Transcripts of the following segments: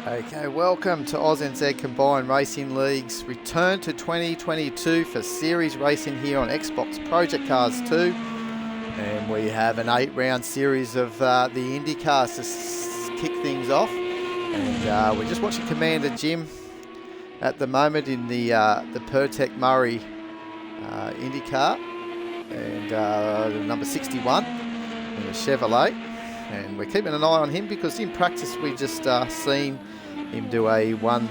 Okay, welcome to ANZCRL Combined Racing League's return to 2022 for series racing here on Xbox Project Cars 2. And we have an 8-round series of the IndyCar to kick things off. And we're just watching Commander Jim at the moment in the Pertec Murray IndyCar. And the number 61 in the Chevrolet. And we're keeping an eye on him because in practice we just seen him do a 1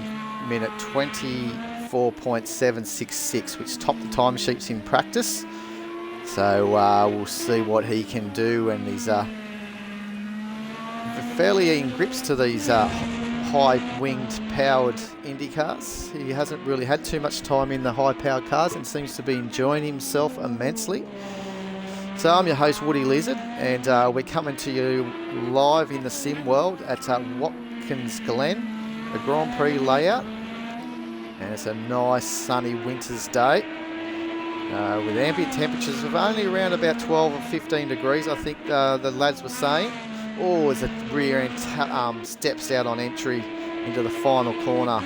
minute 24.766, which topped the timesheets in practice. So we'll see what he can do, and he's fairly in grips to these high-winged powered Indy cars. He hasn't really had too much time in the high-powered cars and seems to be enjoying himself immensely. So I'm your host, Woody Lizard, and we're coming to you live in the sim world at Watkins, Glen, a Grand Prix layout. And it's a nice sunny winter's day with ambient temperatures of only around about 12 or 15 degrees, I think the lads were saying. Oh, as the rear end steps out on entry into the final corner.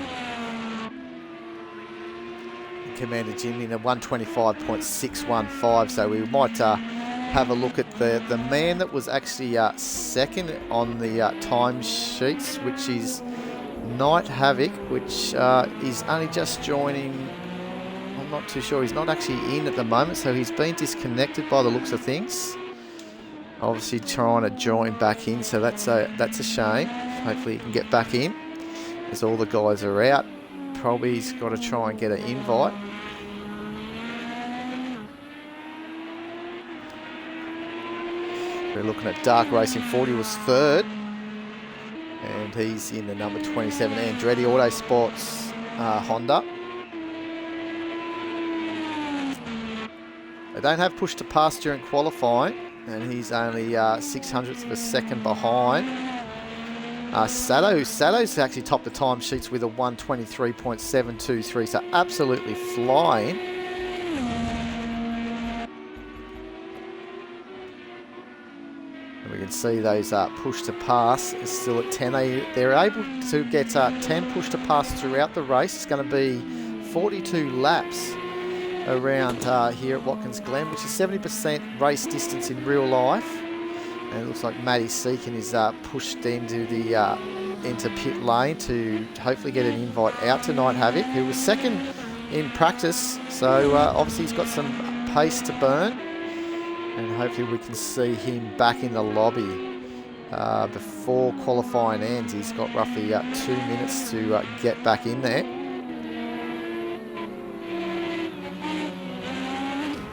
Commander Jim in a 125.615, so we might have a look at the man that was actually second on the time sheets, which is Night Havoc, which is only just joining. I'm not too sure, he's not actually in at the moment, so he's been disconnected by the looks of things. Obviously trying to join back in, so that's a shame. Hopefully he can get back in as all the guys are out. Probably he's got to try and get an invite. We're looking at Dark Racing 40 was third, and he's in the number 27 Andretti Autosports Honda. They don't have push to pass during qualifying, and he's only 600ths of a second behind. Sato's actually topped the time sheets with a 123.723, so absolutely flying. And we can see those push to pass is still at 10. They're able to get 10 push to pass throughout the race. It's going to be 42 laps around here at Watkins Glen, which is 70% race distance in real life. And it looks like Matty Seekin is pushed into the into pit lane to hopefully get an invite out to Night Havoc, who was second in practice. So obviously he's got some pace to burn, and hopefully we can see him back in the lobby before qualifying ends. He's got roughly 2 minutes to get back in there.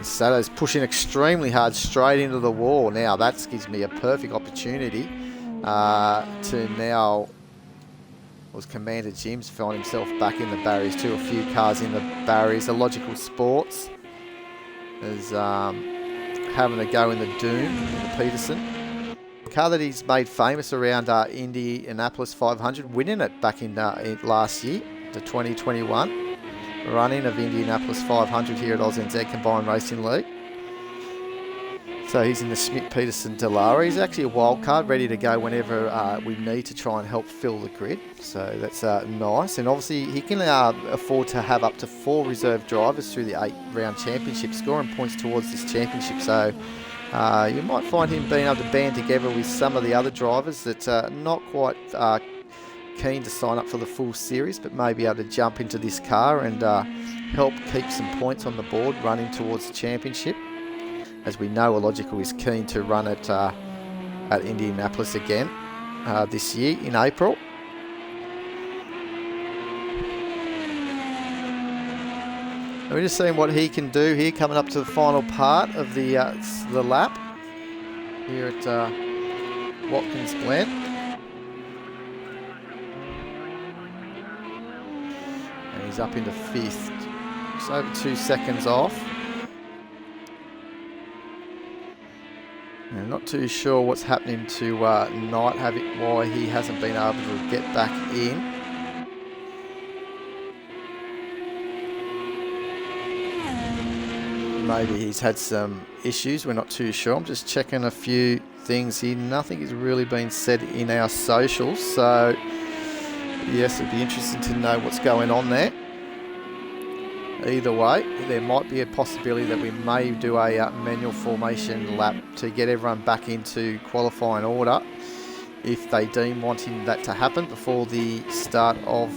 Sato's pushing extremely hard straight into the wall. Now that gives me a perfect opportunity to now, was Commander Jim's found himself back in the barriers too. A few cars in the barriers. The Logical Sports is having a go in the Doom, in the Peterson. A car that he's made famous around Indianapolis 500, winning it back in last year, the 2021. Running of Indianapolis 500 here at ANZCRL Combined Racing League. So he's in the Schmidt-Peterson Dallara. He's actually a wild card, ready to go whenever we need to try and help fill the grid. So that's nice. And obviously he can afford to have up to 4 reserve drivers through the 8-round championship, scoring points towards this championship. So you might find him being able to band together with some of the other drivers that are not quite keen to sign up for the full series, but may be able to jump into this car and help keep some points on the board running towards the championship. As we know, Illogical is keen to run it at Indianapolis again this year in April. And we're just seeing what he can do here, coming up to the final part of the lap here at Watkins Glen. He's up into 5th, just over 2 seconds off. And not too sure what's happening to Night Havoc, why he hasn't been able to get back in. Maybe he's had some issues, we're not too sure. I'm just checking a few things here. Nothing has really been said in our socials, so Yes, it'd be interesting to know what's going on there. Either way, there might be a possibility that we may do a manual formation lap to get everyone back into qualifying order if they deem wanting that to happen before the start of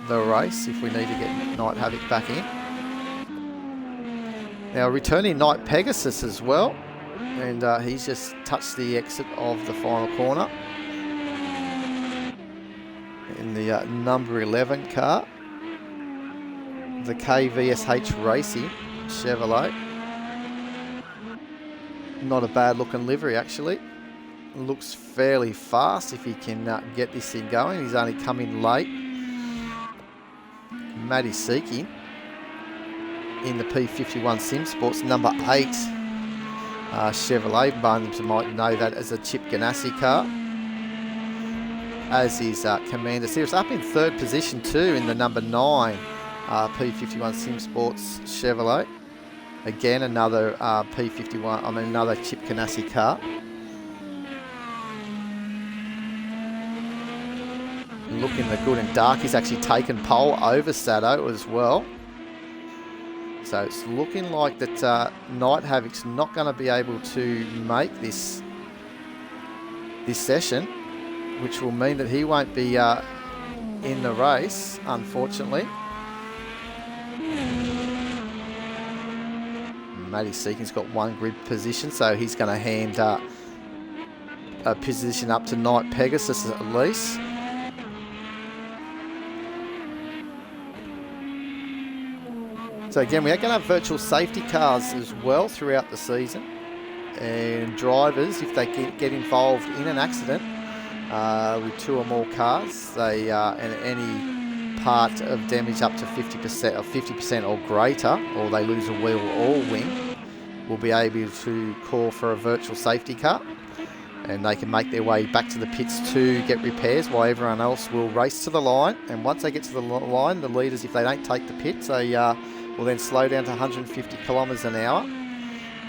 the race, if we need to get Night Havoc back in. Now returning Night Pegasus as well, and he's just touched the exit of the final corner in the number 11 car, the KVSH Racing Chevrolet. Not a bad looking livery actually. Looks fairly fast if he can get this thing going. He's only come in late. Matty Seeking in the P51 Sim Sports number 8 Chevrolet. Bones might know that as a Chip Ganassi car. As is Commander Series, up in third position too in the number 9 P51 Sim Sports Chevrolet. Again, another P51, another Chip Ganassi car. Looking the good and dark. He's actually taken pole over Sato as well. So it's looking like that Night Havoc's not going to be able to make this session, which will mean that he won't be in the race, unfortunately. Matty Seeking's got one grid position, so he's going to hand a position up to Night Pegasus at least. So again, we are going to have virtual safety cars as well throughout the season. And drivers, if they get involved in an accident with 2 or more cars, they and any part of damage up to 50% or 50% or greater, or they lose a wheel or wing, will be able to call for a virtual safety car. And they can make their way back to the pits to get repairs while everyone else will race to the line. And once they get to the line, the leaders, if they don't take the pits, they will then slow down to 150 kilometres an hour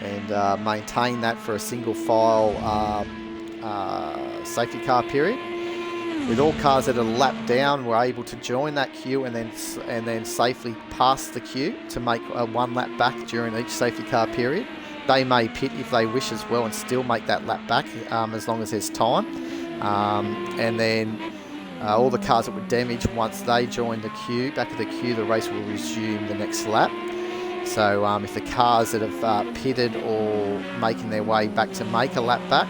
and maintain that for a single file safety car period. With all cars that are lapped down, we're able to join that queue and then safely pass the queue to make one lap back during each safety car period. They may pit if they wish as well and still make that lap back as long as there's time. And then all the cars that were damaged, once they join the queue, back of the queue, the race will resume the next lap. So if the cars that have pitted or making their way back to make a lap back,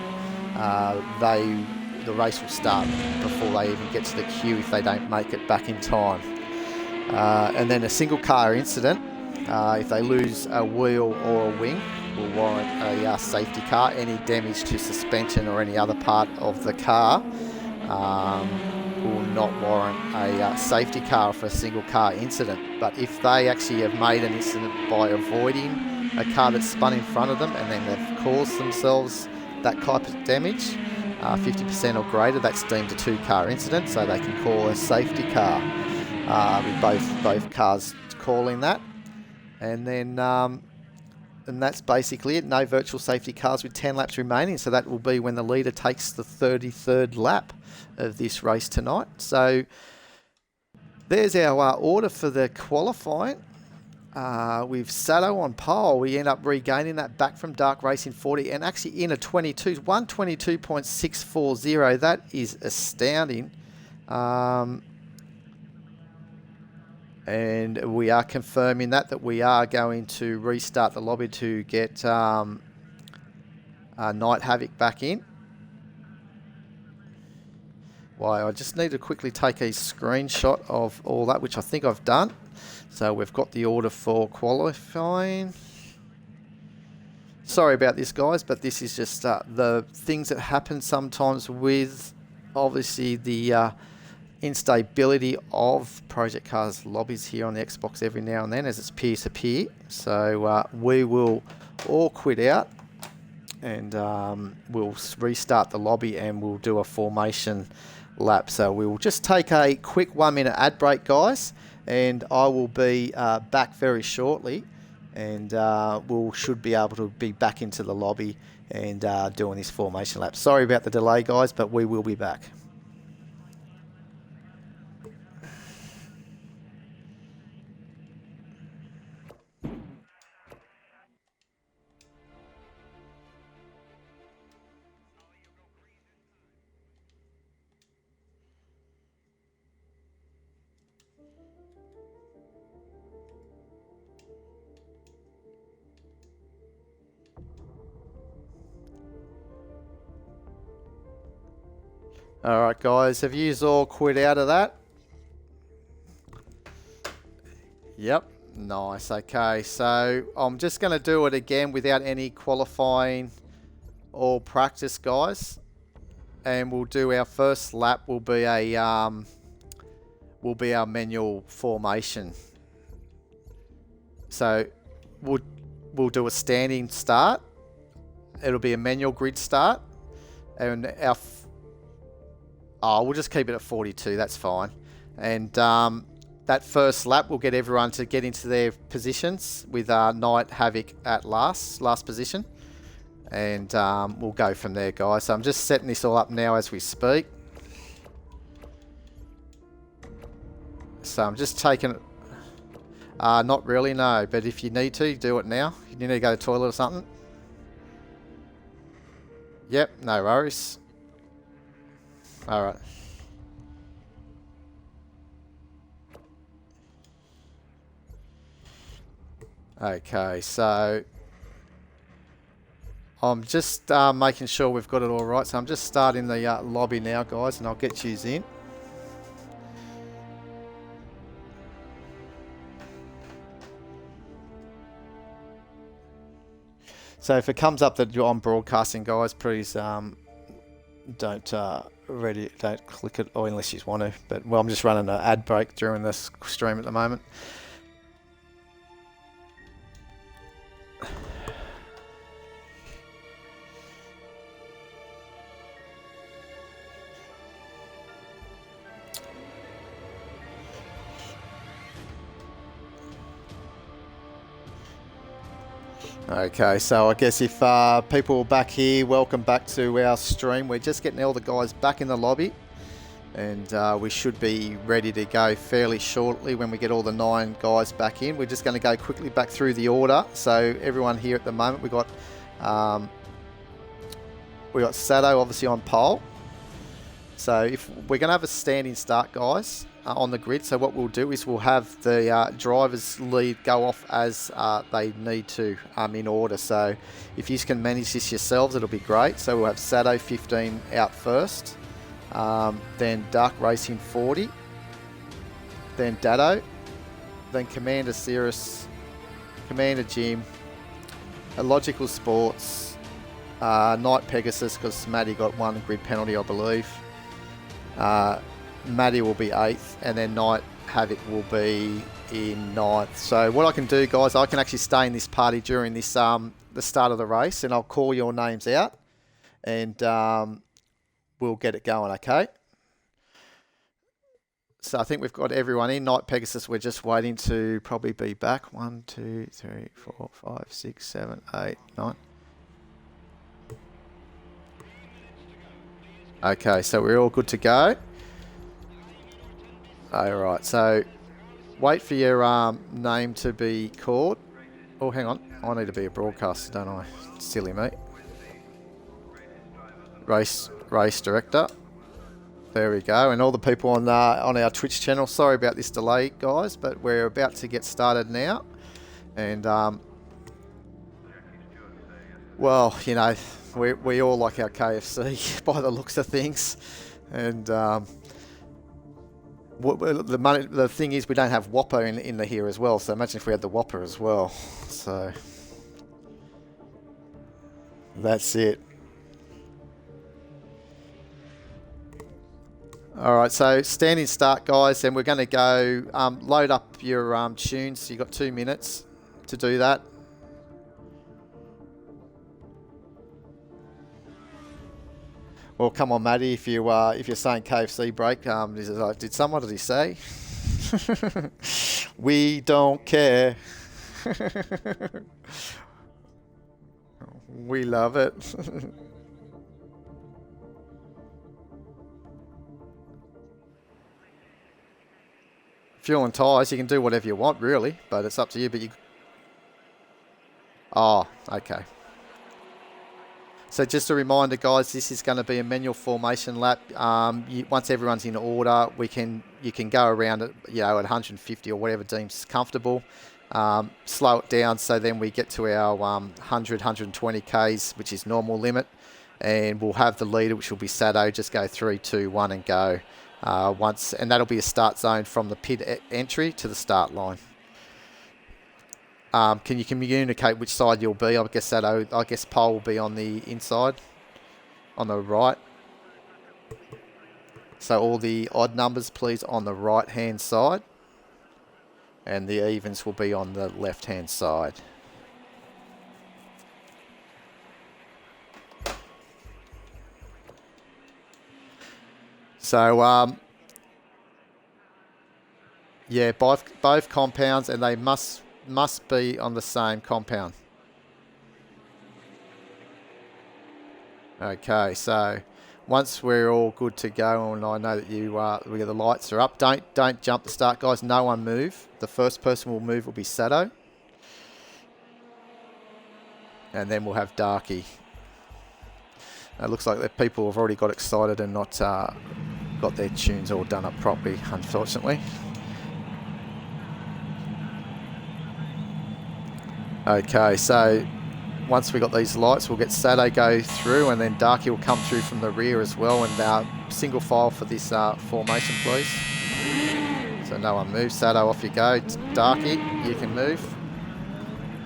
the race will start before they even get to the queue if they don't make it back in time. And then a single car incident, if they lose a wheel or a wing, will warrant a safety car. Any damage to suspension or any other part of the car will not warrant a safety car for a single car incident. But if they actually have made an incident by avoiding a car that's spun in front of them and then they've caused themselves that type of damage, 50% or greater, that's deemed a 2-car incident, so they can call a safety car with both cars calling that. And then and that's basically it. No virtual safety cars with 10 laps remaining, so that will be when the leader takes the 33rd lap of this race tonight. So there's our order for the qualifying. With Sato on pole, we end up regaining that back from Dark Racing 40 and actually in a 122.640. That is astounding. And we are confirming that we are going to restart the lobby to get Night Havoc back in. Well, I just need to quickly take a screenshot of all that, which I think I've done. So we've got the order for qualifying. Sorry about this, guys, but this is just the things that happen sometimes with, obviously, the instability of Project Cars lobbies here on the Xbox every now and then as it's peer-to-peer. So we will all quit out and we'll restart the lobby and we'll do a formation lap. So we will just take a quick 1-minute ad break, guys, and I will be back very shortly, and we should be able to be back into the lobby and doing this formation lap. Sorry about the delay, guys, but we will be back. All right, guys, have you all quit out of that? Yep. Nice. Okay, so I'm just going to do it again without any qualifying or practice, guys. And we'll do our first lap. Will be our manual formation. So we'll do a standing start. It'll be a manual grid start, and we'll just keep it at 42. That's fine. And that first lap will get everyone to get into their positions with Knight Havoc at last position. And we'll go from there, guys. So I'm just setting this all up now as we speak. So I'm just taking it. Not really, no. But if you need to, do it now. If you need to go to the toilet or something. Yep, no worries. All right. Okay, so I'm just making sure we've got it all right. So I'm just starting the lobby now, guys, and I'll get yous in. So if it comes up that you're on broadcasting, guys, please don't click it, or unless you want to. But well, I'm just running an ad break during this stream at the moment. Okay, so I guess if people are back here, welcome back to our stream. We're just getting all the guys back in the lobby, and we should be ready to go fairly shortly when we get all the 9 guys back in. We're just going to go quickly back through the order. So everyone here at the moment, we got Sato obviously on pole. So if we're going to have a standing start, guys, on the grid. So what we'll do is we'll have the driver's lead go off as they need to in order. So if you can manage this yourselves, it'll be great. So we'll have Sato 15 out first, then Duck Racing 40, then Dado, then Commander Cirrus, Commander Jim, Illogical Sports, Knight Pegasus, because Matty got 1 grid penalty, I believe. Matty will be 8th, and then Knight Havoc will be in 9th. So what I can do, guys, I can actually stay in this party during this the start of the race, and I'll call your names out, and we'll get it going, okay? So I think we've got everyone in. Knight Pegasus, we're just waiting to probably be back. 1, 2, 3, 4, 5, 6, 7, 8, 9. Okay, so we're all good to go. Alright, so wait for your name to be called. Oh, hang on. I need to be a broadcaster, don't I? Silly me. Race director. There we go. And all the people on our Twitch channel. Sorry about this delay, guys, but we're about to get started now. And, well, you know, we all like our KFC by the looks of things. And the thing is, we don't have Whopper in the here as well. So imagine if we had the Whopper as well. So that's it. All right, so standing start, guys, and we're going to go load up your tunes. So you've got 2 minutes to do that. Well, come on, Matty. If you're saying KFC break, did someone say? We don't care. We love it. Fuel and tyres, you can do whatever you want, really, but it's up to you. But you. Oh, okay. So just a reminder, guys, this is going to be a manual formation lap. Once everyone's in order, you can go around at, at 150 or whatever deems comfortable. Slow it down so then we get to our 100, 120 Ks, which is normal limit. and we'll have the leader, which will be Sado, just go 3, 2, 1 and go once, and that'll be a start zone from the pit entry to the start line. Can you communicate which side you'll be? I guess Sado, I guess pole will be on the inside, on the right. So all the odd numbers, please, on the right-hand side. And the evens will be on the left-hand side. So, yeah, both compounds, and they must be on the same compound. Okay, so once we're all good to go, and I know that the lights are up, don't jump the start, guys. No one move. The first person will move will be Sado, and then we'll have Darky. It looks like that people have already got excited and not got their tunes all done up properly, unfortunately. Okay, so once we got these lights, we'll get Sado go through, and then Darky will come through from the rear as well. And single file for this formation, please. So no one moves. Sado, off you go. Darky, you can move.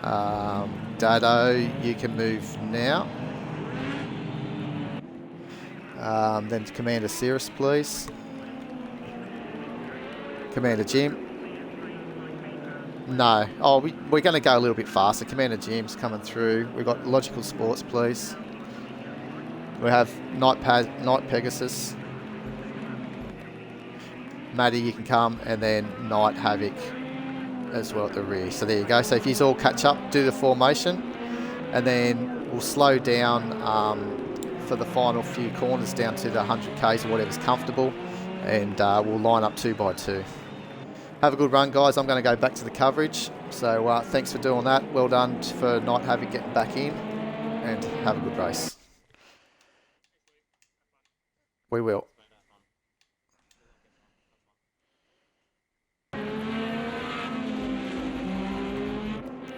Dado, you can move now. Then Commander Cirrus, please. Commander Jim. No. Oh, we're going to go a little bit faster. Commander Jim's coming through. We've got Logical Sports, please. We have Night Pegasus. Maddie, you can come. And then Night Havoc as well at the rear. So there you go. So if you all catch up, do the formation. And then we'll slow down for the final few corners down to the 100Ks or whatever's comfortable. And we'll line up 2 by 2. Have a good run, guys. I'm going to go back to the coverage. So thanks for doing that. Well done for Night Havoc getting back in. And have a good race. We will.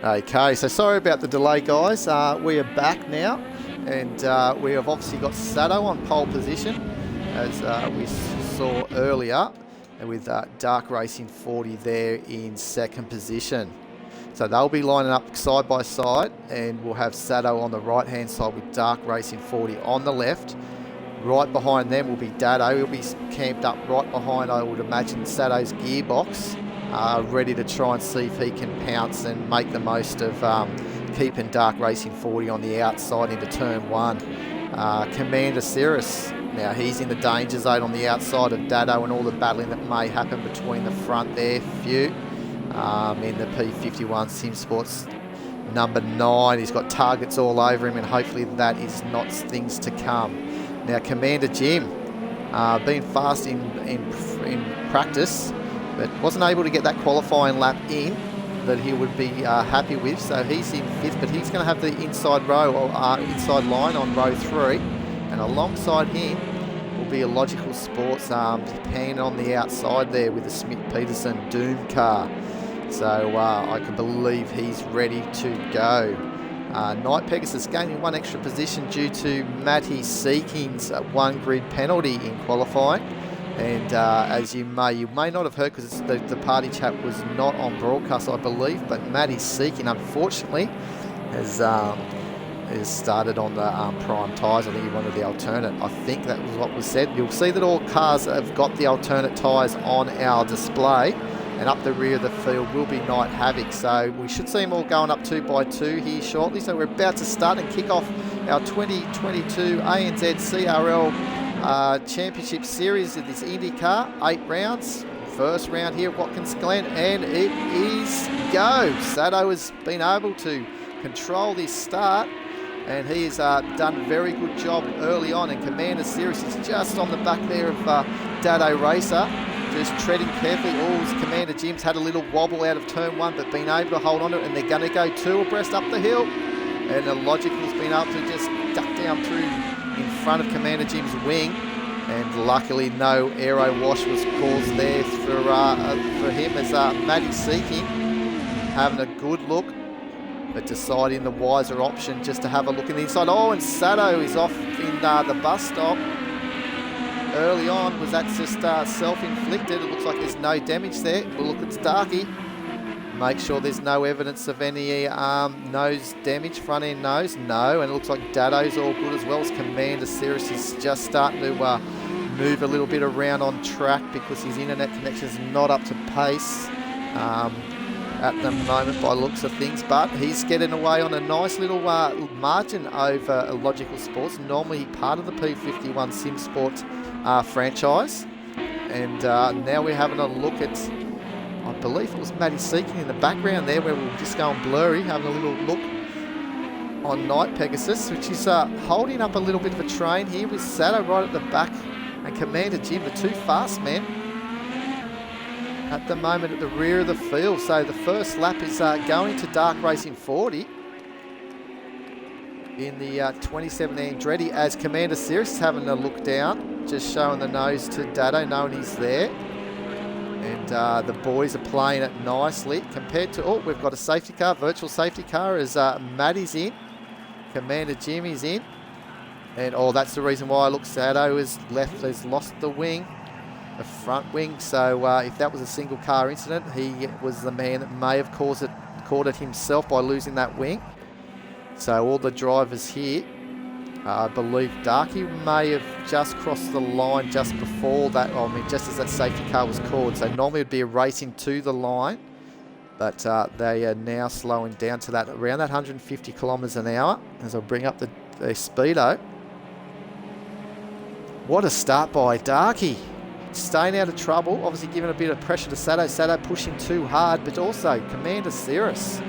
Okay, so sorry about the delay, guys. We are back now. And we have obviously got Sado on pole position, as we saw earlier, with Dark Racing 40 there in second position. So they'll be lining up side by side, and we'll have Sado on the right hand side with Dark Racing 40 on the left. Right behind them will be Dado. He'll be camped up right behind, I would imagine, Sado's gearbox, ready to try and see if he can pounce and make the most of keeping Dark Racing 40 on the outside into turn 1. Commander Cirrus. Now he's in the danger zone on the outside of Dado, and all the battling that may happen between the front there. Few in the P51 Sim Sports number 9. He's got targets all over him, and hopefully that is not things to come. Now Commander Jim, been fast in practice, but wasn't able to get that qualifying lap in that he would be happy with. So he's in 5th, but he's going to have the inside row or inside line on row 3. And alongside him will be a Logical Sports pan on the outside there with the Smith-Peterson Doom car. So I can believe he's ready to go. Night Pegasus gaining 1 extra position due to Matty Seeking's 1 grid penalty in qualifying. And as you may not have heard, because the party chat was not on broadcast, I believe, but Matty Seeking, unfortunately, has started on the prime tyres. I think he wanted the alternate. I think that was what was said. You'll see that all cars have got the alternate tyres on our display, and up the rear of the field will be Night Havoc. So we should see them all going up 2 by 2 here shortly. So we're about to start and kick off our 2022 ANZCRL Championship Series of this IndyCar. 8 rounds. First round here at Watkins, Glen, and it is go. Sado has been able to control this start, and he has done a very good job early on. And Commander Cirrus is just on the back there of Dado Racer, just treading carefully. Commander Jim's had a little wobble out of turn 1, but been able to hold on to it, and they're going to go 2 abreast up the hill. And the Logical's been able to just duck down through in front of Commander Jim's wing. And luckily no aero wash was caused there for him, as Matty Seeking having a good look but deciding the wiser option just to have a look in the inside. Oh, and Sato is off in the bus stop early on. Was that just self-inflicted? It looks like there's no damage there. We'll look at Starkey. Make sure there's no evidence of any nose damage, front end nose. No, and it looks like Dado's all good as well. As Commander Cirrus is just starting to move a little bit around on track because his internet connection is not up to pace at the moment by looks of things, but he's getting away on a nice little margin over Logical Sports, normally part of the P51 Sim Sport franchise. And now we're having a look at, I believe it was Matty Seeking in the background there, where we were just going blurry, having a little look on Night Pegasus, which is holding up a little bit of a train here with Sato right at the back and Commander Jim, the two fast men, at the moment at the rear of the field. So the first lap is going to Dark Racing 40 in the 27 Andretti, as Commander Cirrus is having a look down, just showing the nose to Dado, knowing he's there. And the boys are playing it nicely compared to, oh, we've got a safety car, virtual safety car, as Maddie's in, Commander Jimmy's in. And oh, that's the reason why I look, Sato has lost the wing, the front wing. So if that was a single car incident, he was the man that may have caused it himself by losing that wing. So all the drivers here, I believe Darky may have just crossed the line just before that, I mean just as that safety car was called. So normally it would be a racing to the line, but they are now slowing down to that around that 150 kilometres an hour as I bring up the speedo. What a start by Darky. Staying out of trouble, obviously giving a bit of pressure to Sato. Sato pushing too hard, but also Commander Cirrus.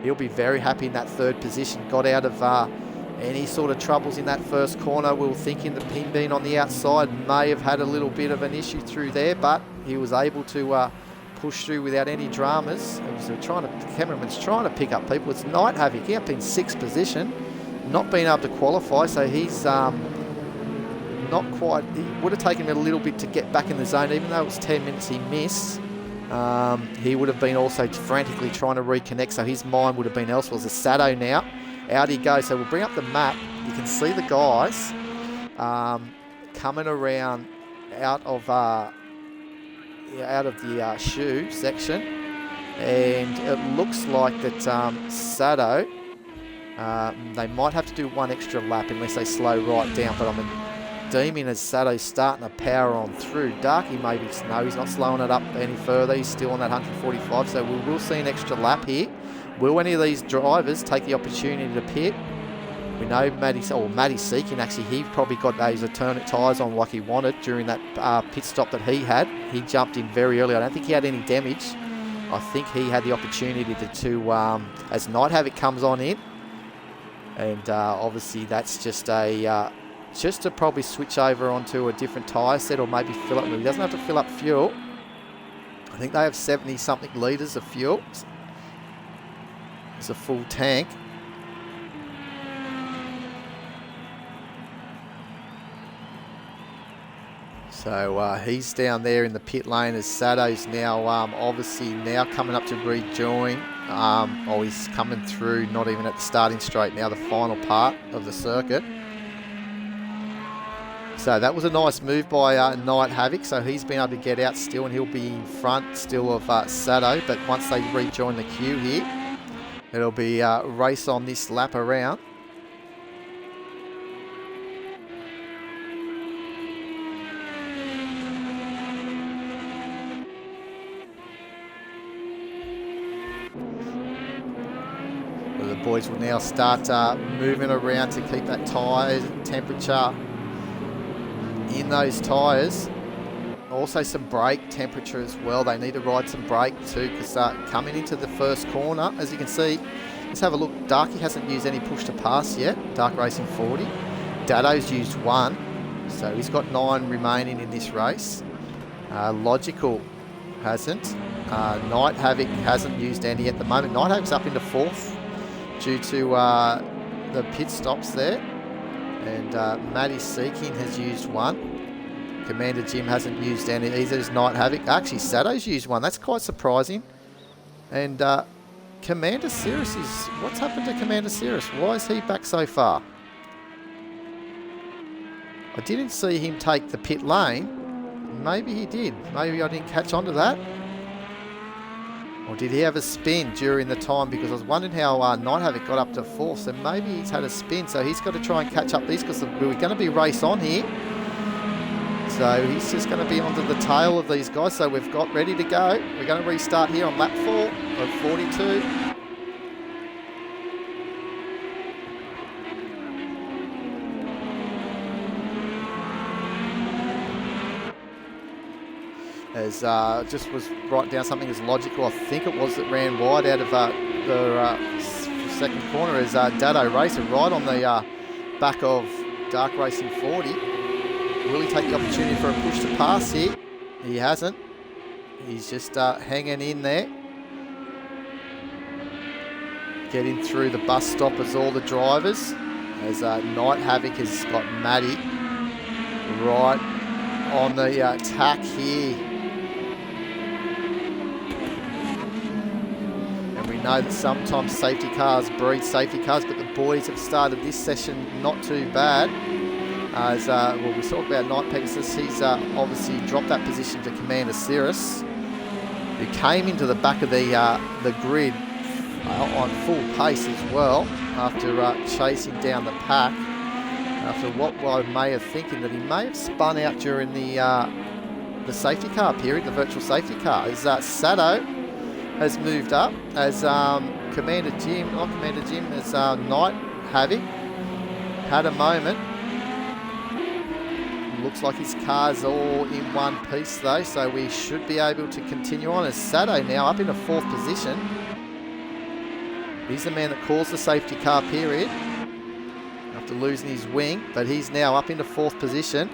He'll be very happy in that third position. Got out of any sort of troubles in that first corner. We were thinking that him being on the outside may have had a little bit of an issue through there, but he was able to push through without any dramas. So the cameraman's trying to pick up people. It's Night Havoc. He up in sixth position, not being able to qualify, so he's not quite, it would have taken him a little bit to get back in the zone, even though it was 10 minutes he missed. He would have been also frantically trying to reconnect, so his mind would have been elsewhere. There's a Sato now. Out he goes. So we'll bring up the map. You can see the guys coming around out of the shoe section, and it looks like that Sato, they might have to do one extra lap unless they slow right down, but I'm deeming as Sato's starting to power on through. Darky maybe, no, he's not slowing it up any further. He's still on that 145, so we will see an extra lap here. Will any of these drivers take the opportunity to pit? We know Matty Seeking, actually, he probably got those alternate tyres on like he wanted during that pit stop that he had. He jumped in very early. I don't think he had any damage. I think he had the opportunity to as Night Havoc comes on in, and obviously that's just to probably switch over onto a different tyre set, or maybe fill up. He doesn't have to fill up fuel. I think they have 70-something litres of fuel. It's a full tank. So he's down there in the pit lane as Sato's now obviously now coming up to rejoin. He's coming through, not even at the starting straight now, the final part of the circuit. So that was a nice move by Night Havoc. So he's been able to get out still, and he'll be in front still of Sato. But once they rejoin the queue here, it'll be a race on this lap around. The boys will now start moving around to keep that tyre temperature in those tyres. Also some brake temperature as well. They need to ride some brake too, because coming into the first corner, as you can see, let's have a look. Darky hasn't used any push to pass yet. Dark Racing 40. Dado's used one, so he's got 9 remaining in this race. Logical hasn't. Night Havoc hasn't used any at the moment. Night Havoc's up into 4th due to the pit stops there. And Matty Seeking has used one. Commander Jim hasn't used any. Either is Night Havoc. Actually, Sato's used one. That's quite surprising. And Commander Cirrus is... What's happened to Commander Cirrus? Why is he back so far? I didn't see him take the pit lane. Maybe he did. Maybe I didn't catch on to that. Or did he have a spin during the time? Because I was wondering how Night Havoc got up to 4th. So maybe he's had a spin. So he's got to try and catch up these because we're going to be race on here. So he's just going to be onto the tail of these guys. So we've got ready to go. We're going to restart here on lap 4 of 42. As just was writing down something as logical. I think it was that ran wide out of the second corner as Dado Racer right on the back of Dark Racing 40. Will he take the opportunity for a push to pass here? He hasn't. He's just hanging in there. Getting through the bus stop as all the drivers. As Night Havoc has got Matty right on the attack here. Know that sometimes safety cars breed safety cars, but the boys have started this session not too bad. As well, we talked about Night Pegasus. He's obviously dropped that position to Commander Cirrus, who came into the back of the grid on full pace as well after chasing down the pack. After what I may have thinking that he may have spun out during the safety car period, the virtual safety car. As Sado has moved up as Commander Jim, not Commander Jim, as Night Havoc had a moment. Looks like his car's all in one piece though, so we should be able to continue on as Sado now up in a 4th position. He's the man that caused the safety car period after losing his wing, but he's now up into 4th position.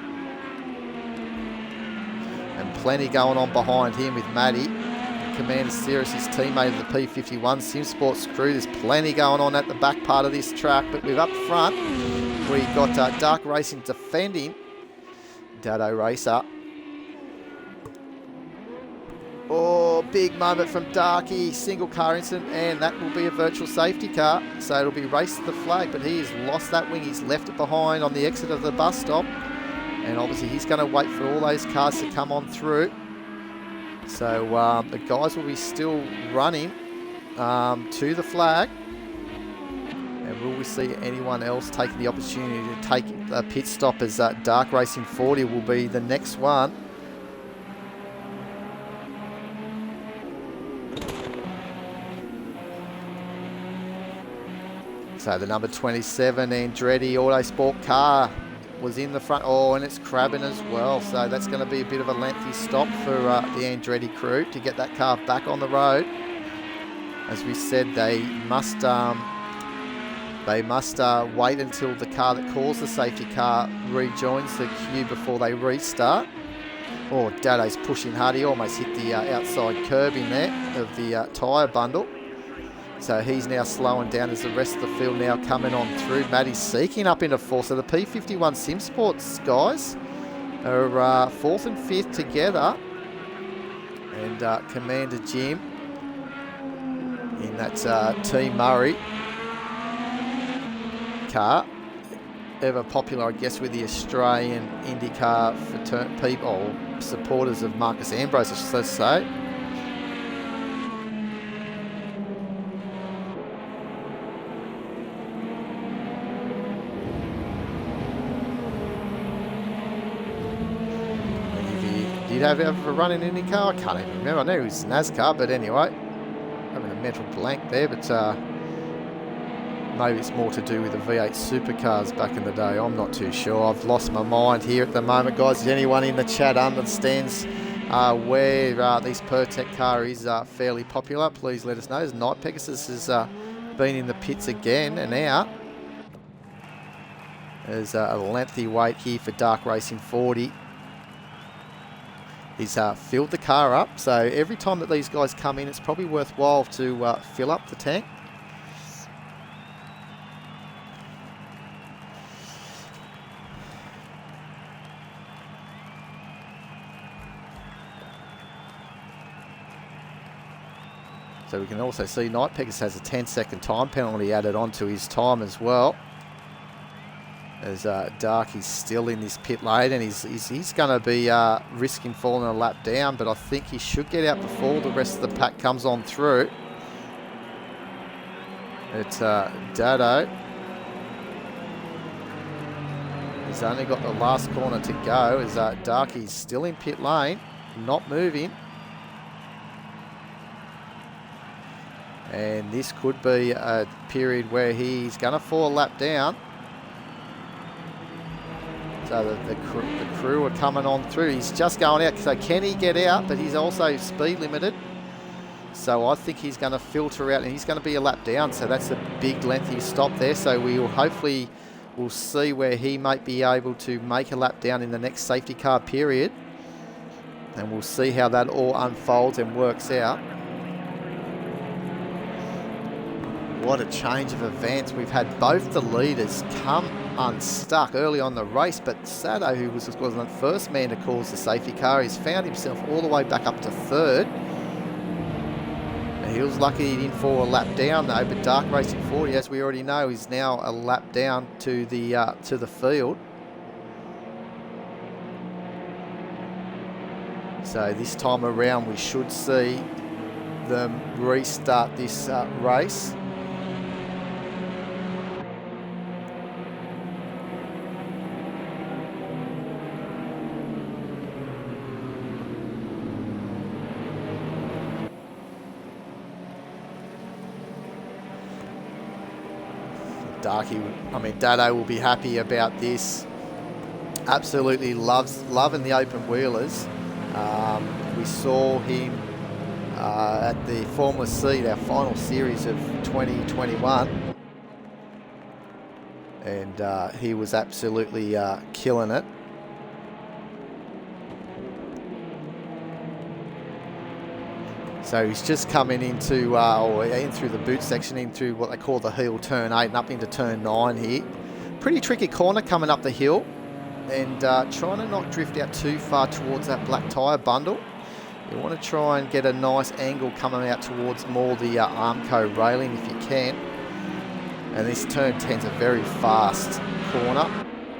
And plenty going on behind him with Matty. Commander Cirrus, his teammate of the P51 Sim Sports crew. There's plenty going on at the back part of this track, but we've up front, we got Dark Racing defending Dado Racer. Oh, big moment from Darky, single car incident, and that will be a virtual safety car. So it'll be race to the flag, but he has lost that wing. He's left it behind on the exit of the bus stop. And obviously he's going to wait for all those cars to come on through. So the guys will be still running to the flag. And will we see anyone else taking the opportunity to take a pit stop as Dark Racing 40 will be the next one. So the number 27 Andretti Autosport car was in the front. Oh, and it's crabbing as well. So that's going to be a bit of a lengthy stop for the Andretti crew to get that car back on the road. As we said, they must wait until the car that caused the safety car rejoins the queue before they restart. Oh, Dado's pushing hard. He almost hit the outside curb in there of the tyre bundle. So he's now slowing down as the rest of the field now coming on through. Matty's seeking up into 4th. So the P51 Sim Sports guys are 4th and 5th together. And Commander Jim in that Team Murray car. Ever popular, I guess, with the Australian IndyCar people, supporters of Marcus Ambrose, I should say. Did you ever run in IndyCar? I can't even remember. I knew it was NASCAR, but anyway, having a mental blank there, but maybe it's more to do with the V8 supercars back in the day. I'm not too sure. I've lost my mind here at the moment, guys. If anyone in the chat understands where this Pertec car is fairly popular, please let us know. As Night Pegasus has been in the pits again and out. There's a lengthy wait here for Dark Racing 40. He's filled the car up, so every time that these guys come in, it's probably worthwhile to fill up the tank. So we can also see Night Pegasus has a 10-second time penalty added onto his time as well. As Darky's still in this pit lane, and he's going to be risking falling a lap down, but I think he should get out before the rest of the pack comes on through. It's Dado. He's only got the last corner to go as Darky's still in pit lane, not moving. And this could be a period where he's going to fall a lap down. So the crew are coming on through. He's just going out. So can he get out? But he's also speed limited. So I think he's going to filter out, and he's going to be a lap down. So that's a big lengthy stop there. So we will hopefully we'll see where he might be able to make a lap down in the next safety car period. And we'll see how that all unfolds and works out. What a change of events. We've had both the leaders come unstuck early on the race, but Sado, who was the first man to cause the safety car, he's found himself all the way back up to third. And he was lucky he didn't fall a lap down though, but Dark Racing 40, as we already know, is now a lap down to the field. So this time around we should see them restart this race. Dado will be happy about this. Absolutely loving the open wheelers. We saw him at the Formula C, our final series of 2021, and he was absolutely killing it. So he's just coming into, in through the boot section, in through what they call the heel turn 8 and up into turn 9 here. Pretty tricky corner coming up the hill, and trying to not drift out too far towards that black tyre bundle. You want to try and get a nice angle coming out towards more the Armco railing if you can. And this turn 10's a very fast corner,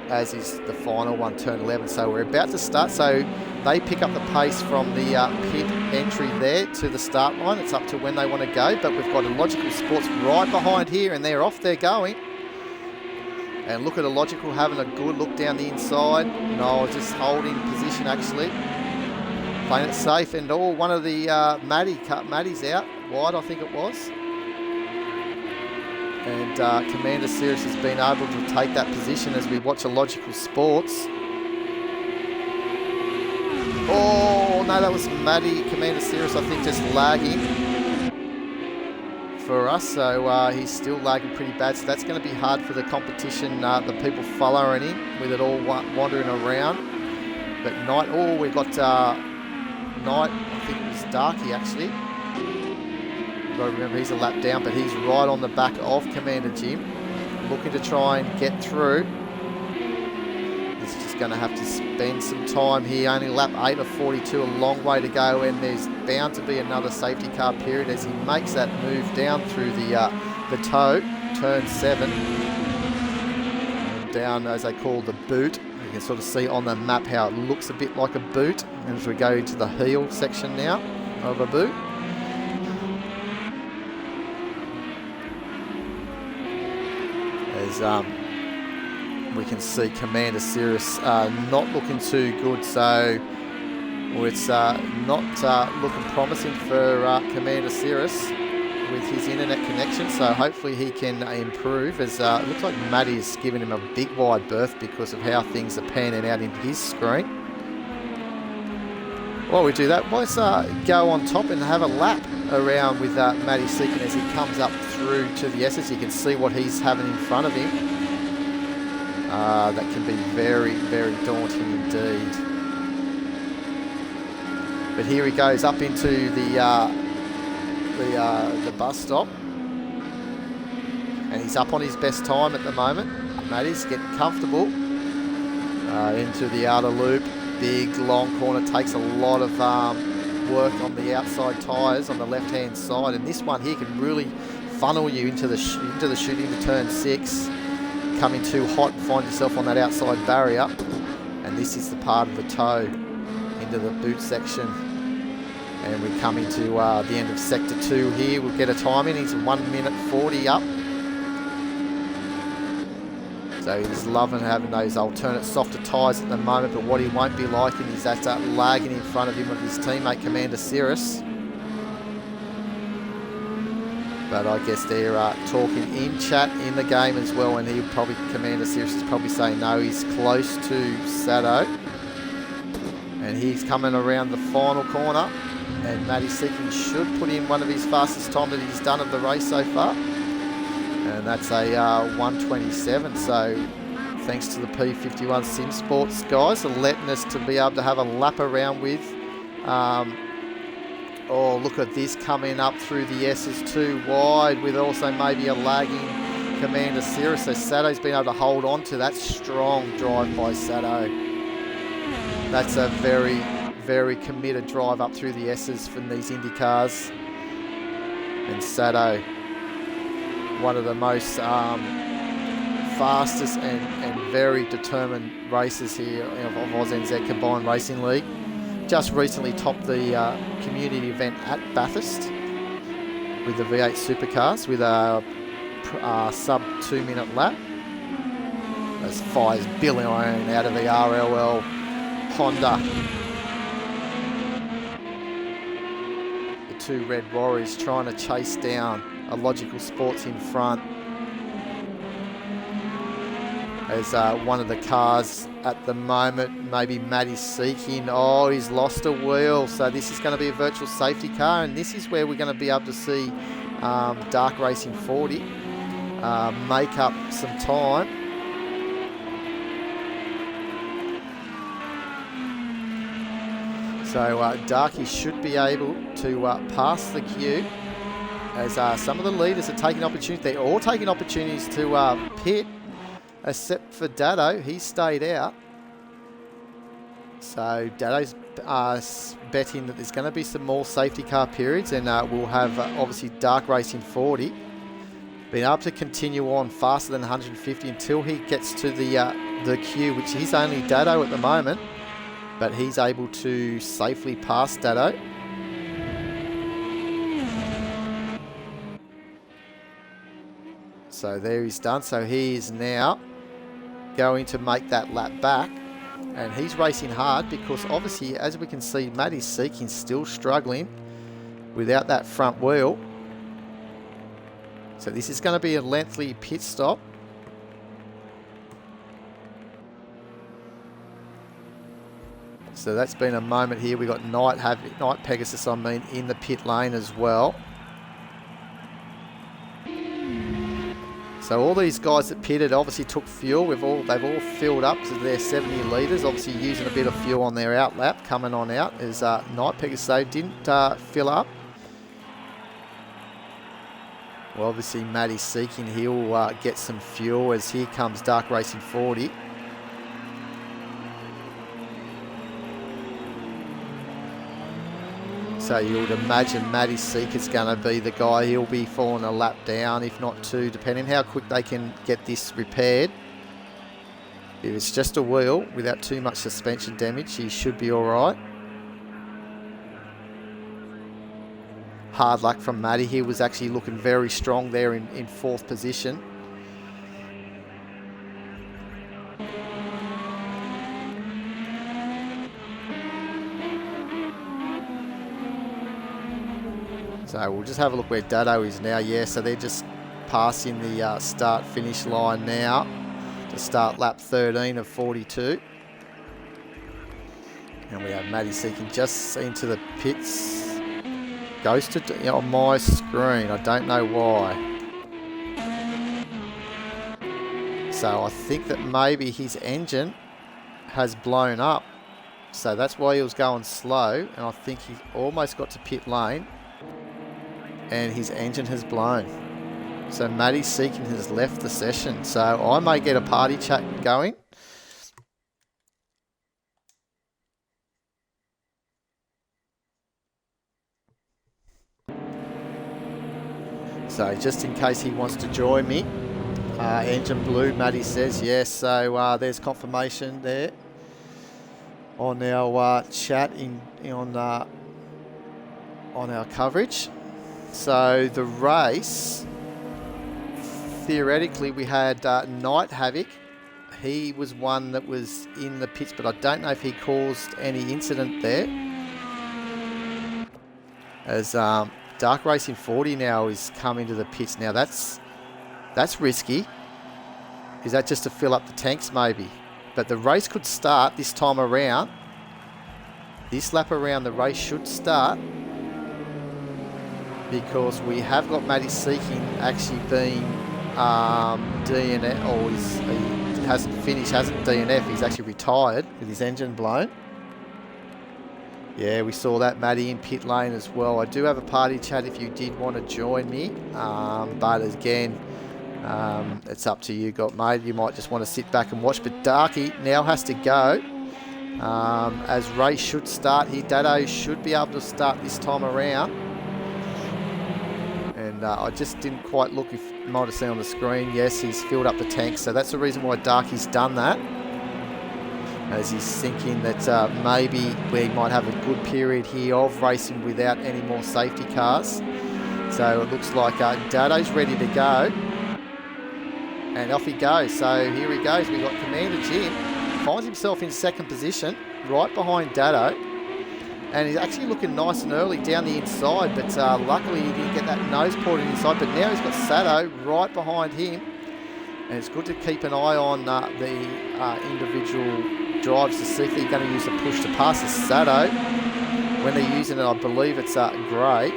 as is the final one, turn 11. So we're about to start. So they pick up the pace from the pit entry there to the start line. It's up to when they want to go, but we've got Illogical Sports right behind here, and they're off, they're going. And look at Illogical having a good look down the inside. No, just holding position actually. Playing it safe, and one of the Maddie's out wide, I think it was. And Commander Cirrus has been able to take that position as we watch Illogical Sports. Oh, no, that was Commander Cirrus, I think, just lagging for us. So he's still lagging pretty bad. So that's going to be hard for the competition, the people following him, with it all wandering around. But Knight, we've got Knight, I think it was Darky actually. You've got to remember he's a lap down, but he's right on the back of Commander Jim, looking to try and get through. He's just going to have to spend some time here. Only lap 8 of 42, a long way to go, and there's bound to be another safety car period as he makes that move down through the toe, turn 7, and down, as they call the boot. You can sort of see on the map how it looks a bit like a boot. And as we go into the heel section now of a boot. As we can see Commander Cirrus not looking too good, so it's not looking promising for Commander Cirrus with his internet connection, so hopefully he can improve, as it looks like Matty is giving him a big wide berth because of how things are panning out in his screen. While we do that, let's go on top and have a lap around with Matty Seekin as he comes up through to the S's. You can see what he's having in front of him. That can be very, very daunting indeed. But here he goes up into the bus stop, and he's up on his best time at the moment. Matty's getting comfortable into the outer loop. Big long corner, takes a lot of work on the outside tyres on the left-hand side, and this one here can really funnel you into the chute into turn 6. Coming too hot and find yourself on that outside barrier, and this is the part of the toe into the boot section. And we come into the end of sector 2 here. We'll get a time in. He's 1 minute 40 up. So he's loving having those alternate softer tyres at the moment, but what he won't be liking is that lagging in front of him of his teammate Commander Cirrus. But I guess they're talking in chat in the game as well, and he'll probably, Commander Cirrus is probably saying no, he's close to Sado. And he's coming around the final corner, and Matty Seeking should put in one of his fastest time that he's done of the race so far. And that's a 1:27, so thanks to the P51 Sim Sports guys for letting us to be able to have a lap around with. Oh, look at this coming up through the S's too wide with also maybe a lagging Commander Cirrus. So Sado's been able to hold on to that strong drive by Sado. That's a very, very committed drive up through the S's from these IndyCars. And Sado, one of the most fastest and very determined racers here of ANZCRL Combined Racing League. Just recently topped the community event at Bathurst with the V8 Supercars with a sub 2 minute lap. Those fires billowing out of the RLL Honda. The two Red Warriors trying to chase down a Logical Sports in front. As one of the cars at the moment, maybe Matty's Seeking. Oh, he's lost a wheel. So this is going to be a virtual safety car, and this is where we're going to be able to see Dark Racing 40 make up some time. So Darky should be able to pass the queue, as some of the leaders are taking opportunities. They're all taking opportunities to pit, except for Dado. He stayed out. So Dado's betting that there's going to be some more safety car periods, and we'll have obviously Dark Racing 40 being able to continue on faster than 150 until he gets to the queue, which he's only Dado at the moment, but he's able to safely pass Dado. So there he's done. So he is now going to make that lap back, and he's racing hard because obviously, as we can see, Matty's Seeking still struggling without that front wheel. So this is going to be a lengthy pit stop. So that's been a moment here. We got Night Pegasus, in the pit lane as well. So all these guys that pitted obviously took fuel. They've all filled up to their 70 litres. Obviously using a bit of fuel on their out lap coming on out. As Night Pegasus didn't fill up. Well, obviously Matty's Seeking, he'll get some fuel as here comes Dark Racing 40. So you would imagine Matty Seeker's going to be the guy. He'll be falling a lap down, if not two, depending how quick they can get this repaired. If it's just a wheel without too much suspension damage, he should be all right. Hard luck from Matty. He was actually looking very strong there in fourth position. So we'll just have a look where Dado is now. Yeah, so they're just passing the start-finish line now to start lap 13 of 42. And we have Matty Seeking just into the pits. Goes to on my screen. I don't know why. So I think that maybe his engine has blown up. So that's why he was going slow. And I think he almost got to pit lane, and his engine has blown. So Matty Seeking has left the session. So I may get a party chat going. So just in case he wants to join me, engine blue, Matty says yes. So there's confirmation there on our chat on our coverage. So the race, theoretically, we had Night Havoc. He was one that was in the pits, but I don't know if he caused any incident there. As Dark Racing 40 now is coming to the pits. Now that's risky. Is that just to fill up the tanks maybe? But the race could start this time around. This lap around, the race should start, because we have got Matty Seeking actually being DNF, or he hasn't finished, hasn't DNF. He's actually retired with his engine blown. Yeah, we saw that, Matty, in pit lane as well. I do have a party chat if you did want to join me. But again, it's up to you, mate. You might just want to sit back and watch. But Darky now has to go. As race should start here. Dado should be able to start this time around. And I just didn't quite look, if you might have seen on the screen. Yes, he's filled up the tank. So that's the reason why Darky's done that. As he's thinking that maybe we might have a good period here of racing without any more safety cars. So it looks like Dado's ready to go. And off he goes. So here he goes. We've got Commander Jim. Finds himself in second position, right behind Dado. And he's actually looking nice and early down the inside. But luckily he didn't get that nose ported inside. But now he's got Sato right behind him. And it's good to keep an eye on the individual drives to see if they're going to use a push to pass the Sato. When they're using it, I believe it's grey.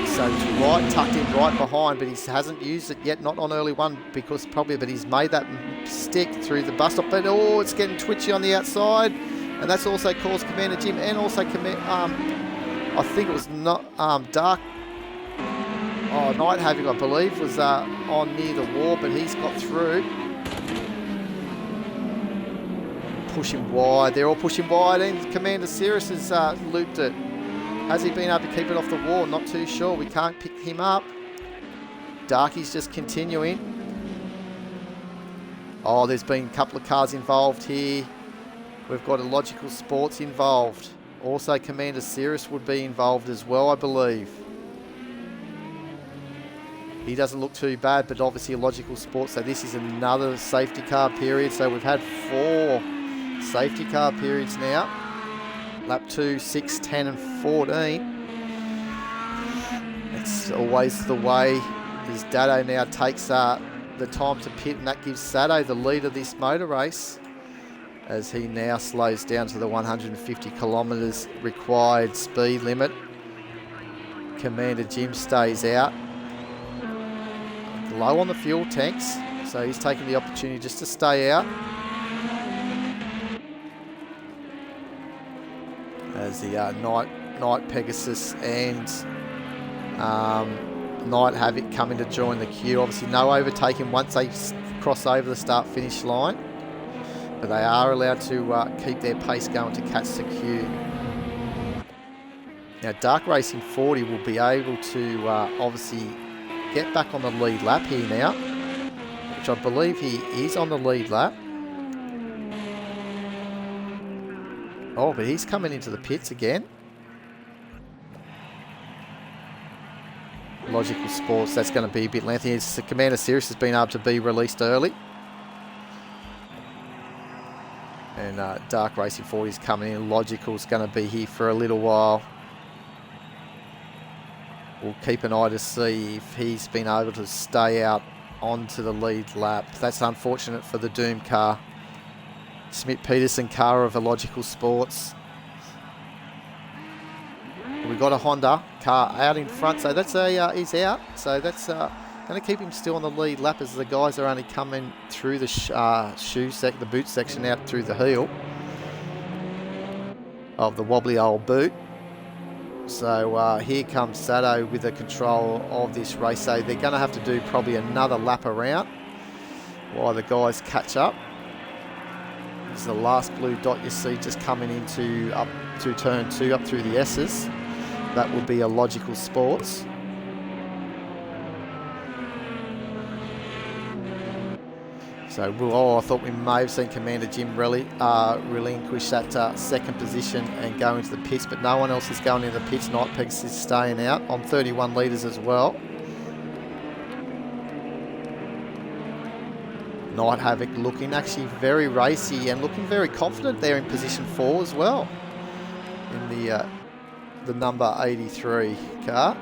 So it's right tucked in right behind, but he hasn't used it yet, not on early one, because but he's made that stick through the bus stop. But it's getting twitchy on the outside, and that's also caused Commander Jim and also I think it was not Dark. Night Havoc, I believe, was on near the wall, but he's got through. Pushing wide. They're all pushing wide, and Commander Cirrus has looped it. Has he been able to keep it off the wall? Not too sure. We can't pick him up. Darky's just continuing. Oh, there's been a couple of cars involved here. We've got Illogical Sports involved. Also, Commander Cirrus would be involved as well, I believe. He doesn't look too bad, but obviously Illogical Sports. So this is another safety car period. So we've had 4 safety car periods now. Lap 2, 6, 10 and 14. It's always the way, as Dado now takes the time to pit, and that gives Sato the lead of this motor race, as he now slows down to the 150 kilometres required speed limit. Commander Jim stays out. Low on the fuel tanks, so he's taking the opportunity just to stay out. As the Night Pegasus and Night Havoc coming to join the queue. Obviously no overtaking once they cross over the start-finish line, but they are allowed to keep their pace going to catch the queue. Now Dark Racing 40 will be able to obviously get back on the lead lap here now, which I believe he is on the lead lap. Oh, but he's coming into the pits again. Logical Sports, that's going to be a bit lengthy. The Commander Cirrus has been able to be released early. And Dark Racing 40 is coming in. Logical's going to be here for a little while. We'll keep an eye to see if he's been able to stay out onto the lead lap. That's unfortunate for the Doom car. Smith-Peterson car of Illogical Sports. We've got a Honda car out in front, so that's he's out. So that's going to keep him still on the lead lap, as the guys are only coming through the boot section out through the heel of the wobbly old boot. So here comes Sato with the control of this race. So they're going to have to do probably another lap around while the guys catch up. This is the last blue dot you see just coming up to turn 2 up through the S's. That will be Illogical Sports. So, I thought we may have seen Commander Jim relinquish that second position and go into the pits, but no one else is going into the pits. Night Pegasus is staying out on 31 litres as well. Night Havoc looking actually very racy and looking very confident there in position 4 as well in the number 83 car.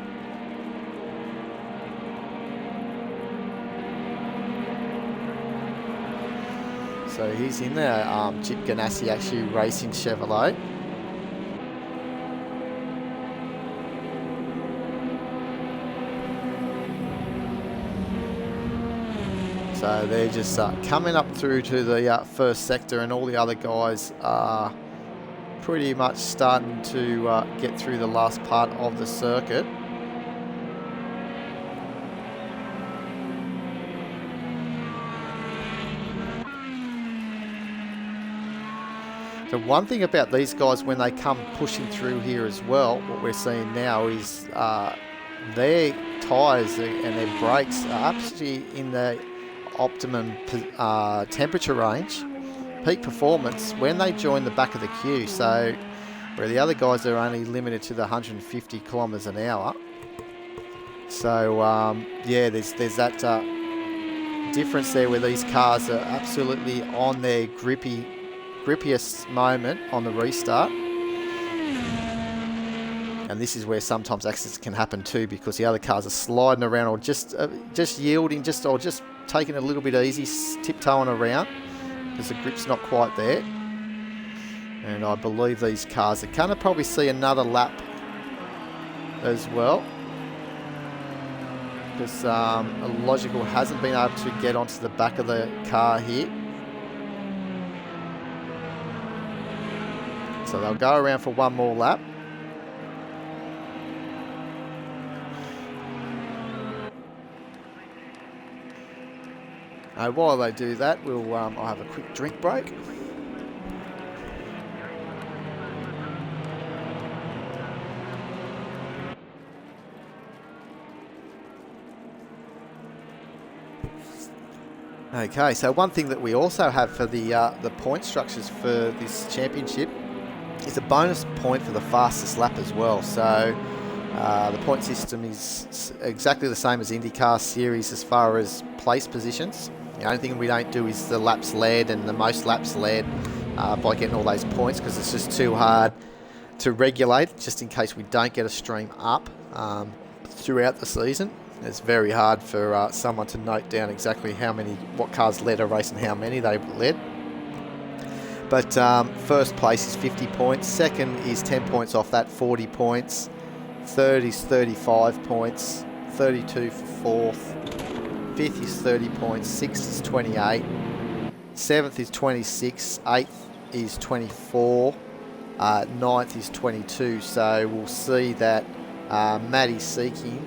So he's in there, Chip Ganassi actually racing Chevrolet. So they're just coming up through to the first sector, and all the other guys are pretty much starting to get through the last part of the circuit. The one thing about these guys when they come pushing through here as well, what we're seeing now is their tyres and their brakes are actually in the optimum temperature range, peak performance, when they join the back of the queue. So where the other guys are only limited to the 150 kilometres an hour. So yeah, there's that difference there where these cars are absolutely on their grippiest moment on the restart, and this is where sometimes accidents can happen too, because the other cars are sliding around or just yielding, or just taking it a little bit easy, tiptoeing around because the grip's not quite there. And I believe these cars are going to probably see another lap as well, because Logical hasn't been able to get onto the back of the car here. So they'll go around for one more lap. While they do that, I'll have a quick drink break. Okay, so one thing that we also have for the point structures for this championship is a bonus point for the fastest lap as well. So the point system is exactly the same as IndyCar series as far as place positions. The only thing we don't do is the laps led and the most laps led by getting all those points, because it's just too hard to regulate, just in case we don't get a stream up throughout the season. It's very hard for someone to note down exactly what cars led a race and how many they led. But first place is 50 points, second is 10 points off that, 40 points, third is 35 points, 32 for fourth, fifth is 30 points, sixth is 28, seventh is 26, eighth is 24, ninth is 22. So we'll see that Matty's seeking,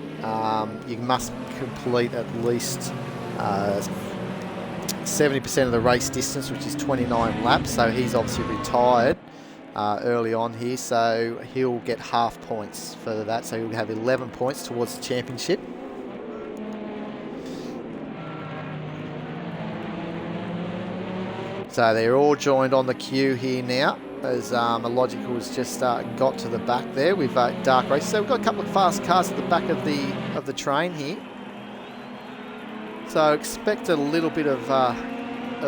you must complete at least 70% of the race distance, which is 29 laps. So he's obviously retired early on here, so he'll get half points for that. So he'll have 11 points towards the championship. So they're all joined on the queue here now, as Logical has just got to the back there with Dark Race. So we've got a couple of fast cars at the back of the train here. So expect a little bit of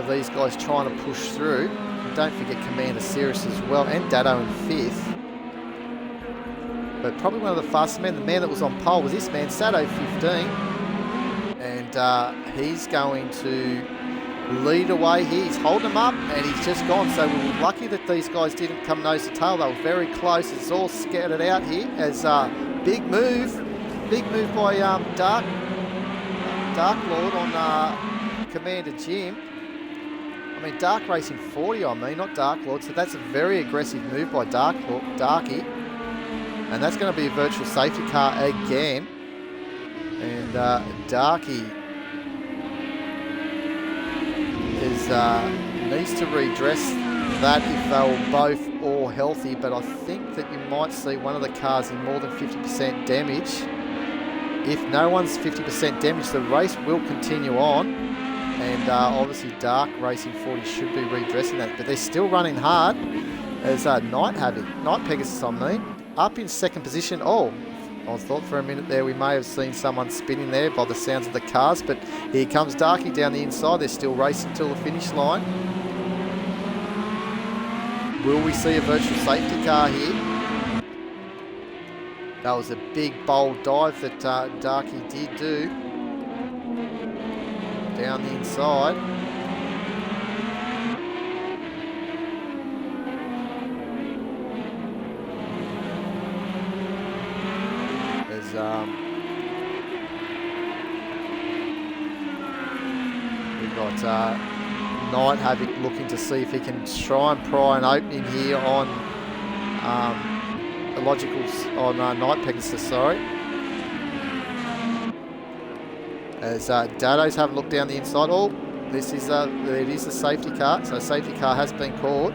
these guys trying to push through. Don't forget Commander Cirrus as well, and Dado in fifth. But probably one of the fastest men, the man that was on pole, was this man, Sado 15. And he's going to lead away here. He's holding them up and he's just gone. So we were lucky that these guys didn't come nose to tail. They were very close. It's all scattered out here as big move by Dark Lord on Commander Jim. I mean, Dark Racing 40 on me, not Dark Lord. So that's a very aggressive move by Darky. And that's going to be a virtual safety car again. And Darky needs to redress that if they were both all healthy. But I think that you might see one of the cars in more than 50% damage. If no one's 50% damaged, the race will continue on. and obviously Dark Racing 40 should be redressing that, but they're still running hard as Night Pegasus up in second position. Oh, I thought for a minute there we may have seen someone spinning there by the sounds of the cars, but here comes Darky down the inside. They're still racing till the finish line. Will we see a virtual safety car here? That was a big, bold dive that Darky did do. Down the inside. There's we've got Night Havoc looking to see if he can try and pry an opening here on Night Pegasus, sorry. As Dado's having a look down the inside. Oh, this is it is the safety car. So safety car has been called.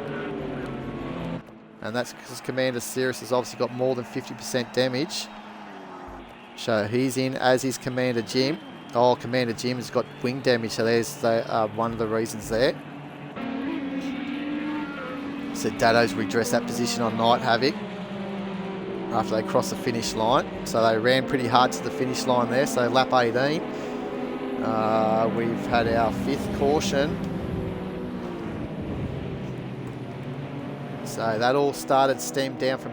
And that's because Commander Cirrus has obviously got more than 50% damage. So he's in, as is Commander Jim. Oh, Commander Jim has got wing damage, so there's one of the reasons there. So Dado's redressed that position on Night Havoc after they crossed the finish line. So they ran pretty hard to the finish line there. So lap 18, we've had our 5th caution. So that all started stemmed down from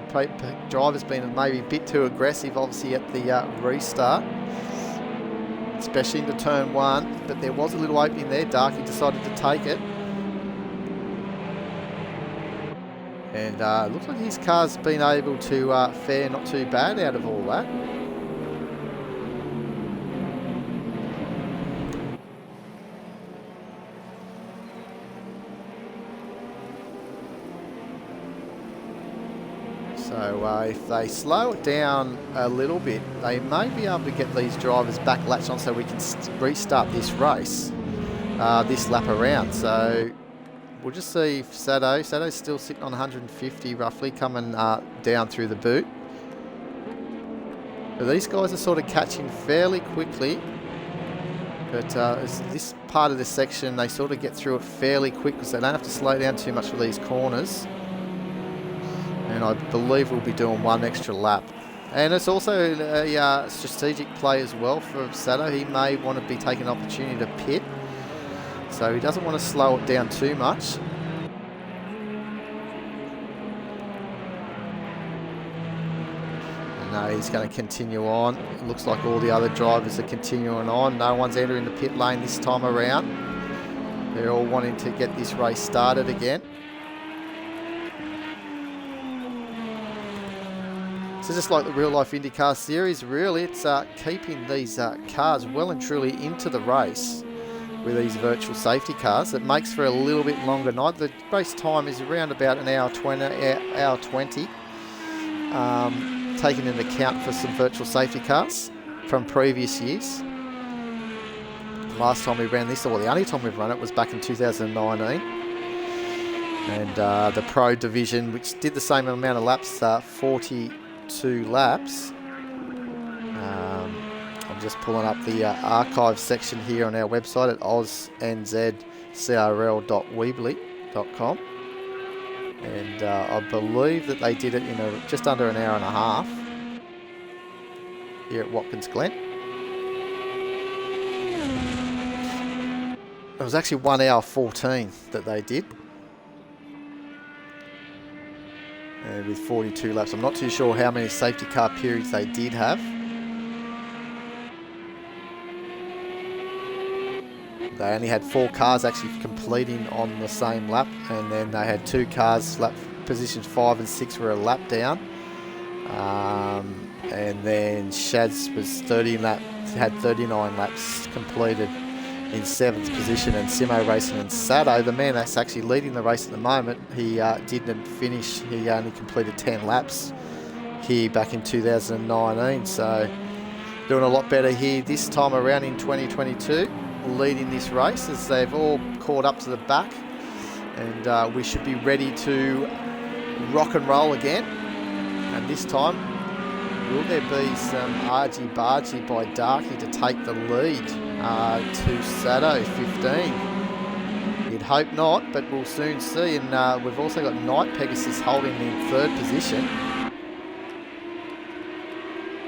drivers being maybe a bit too aggressive, obviously, at the restart, especially into turn 1. But there was a little opening there. Darky decided to take it. And looks like his car's been able to fare not too bad out of all that. So if they slow it down a little bit, they may be able to get these drivers back latched on so we can restart this race, this lap around. So we'll just see if Sado's still sitting on 150 roughly, coming down through the boot. But these guys are sort of catching fairly quickly. But this part of this section, they sort of get through it fairly quick because they don't have to slow down too much for these corners. And I believe we'll be doing one extra lap. And it's also a strategic play as well for Sado. He may want to be taking an opportunity to pit. So he doesn't want to slow it down too much. And no, he's going to continue on. It looks like all the other drivers are continuing on. No one's entering the pit lane this time around. They're all wanting to get this race started again. So just like the real-life IndyCar series, really, it's keeping these cars well and truly into the race with these virtual safety cars. It makes for a little bit longer night. The race time is around about an hour 20, taking into account for some virtual safety cars from previous years. Last time we ran this, or the only time we've run it, was back in 2019. And the Pro Division, which did the same amount of laps, 42 laps. I'm just pulling up the archive section here on our website at ANZCRL.weebly.com, and I believe that they did it in just under an hour and a half here at Watkins Glen. It was actually 1 hour 14 that they did. With 42 laps. I'm not too sure how many safety car periods they did have. They only had 4 cars actually completing on the same lap, and then they had 2 cars, positions 5 and 6 were a lap down. And then Shads was had 39 laps completed in 7th position, and Simo Racing and Sado, the man that's actually leading the race at the moment, he didn't finish. He only completed 10 laps here back in 2019. So doing a lot better here this time around in 2022, leading this race as they've all caught up to the back, and we should be ready to rock and roll again. And this time, will there be some argy-bargy by Darky to take the lead? to Sado 15. You'd hope not, but we'll soon see. And we've also got Night Pegasus holding in third position.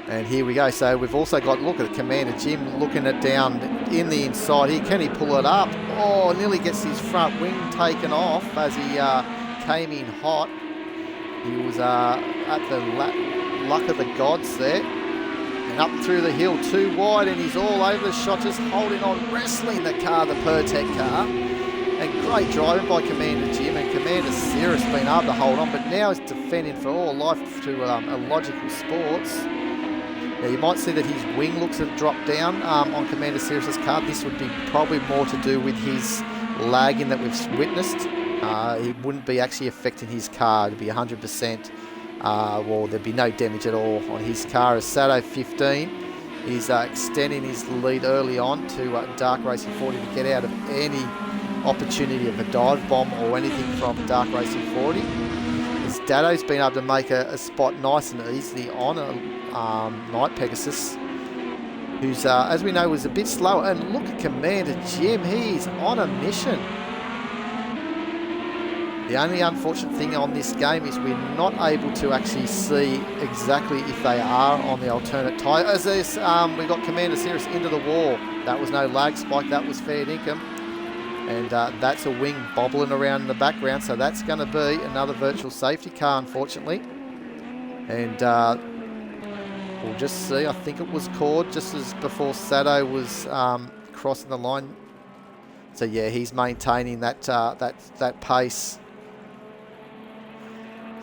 And here we go. So we've also got, look at Commander Jim looking it down in the inside here. Can he pull it up? Oh, nearly gets his front wing taken off as he came in hot. He was at the luck of the gods there. And up through the hill, too wide, and he's all over the shot, just holding on, wrestling the car, the Pertec car. And great driving by Commander Jim, and Commander Cirrus been able to hold on, but now he's defending for all life to Illogical Sports. Now you might see that his wing looks have dropped down on Commander Cirrus's car. This would be probably more to do with his lagging that we've witnessed. It wouldn't be actually affecting his car to be 100%. Well, there'd be no damage at all on his car, as Sado 15 is extending his lead early on to Dark Racing 40 to get out of any opportunity of a dive bomb or anything from Dark Racing 40. As Dado's been able to make a spot nice and easily on Night Pegasus, who's, as we know, was a bit slower. And look at Commander Jim, he's on a mission. The only unfortunate thing on this game is we're not able to actually see exactly if they are on the alternate tyre. As this, we got Commander Cirrus into the wall. That was no lag spike, that was fair dinkum. And that's a wing bobbling around in the background, so that's going to be another virtual safety car, unfortunately. And we'll just see. I think it was caught just as before Sado was crossing the line. So yeah, he's maintaining that that pace.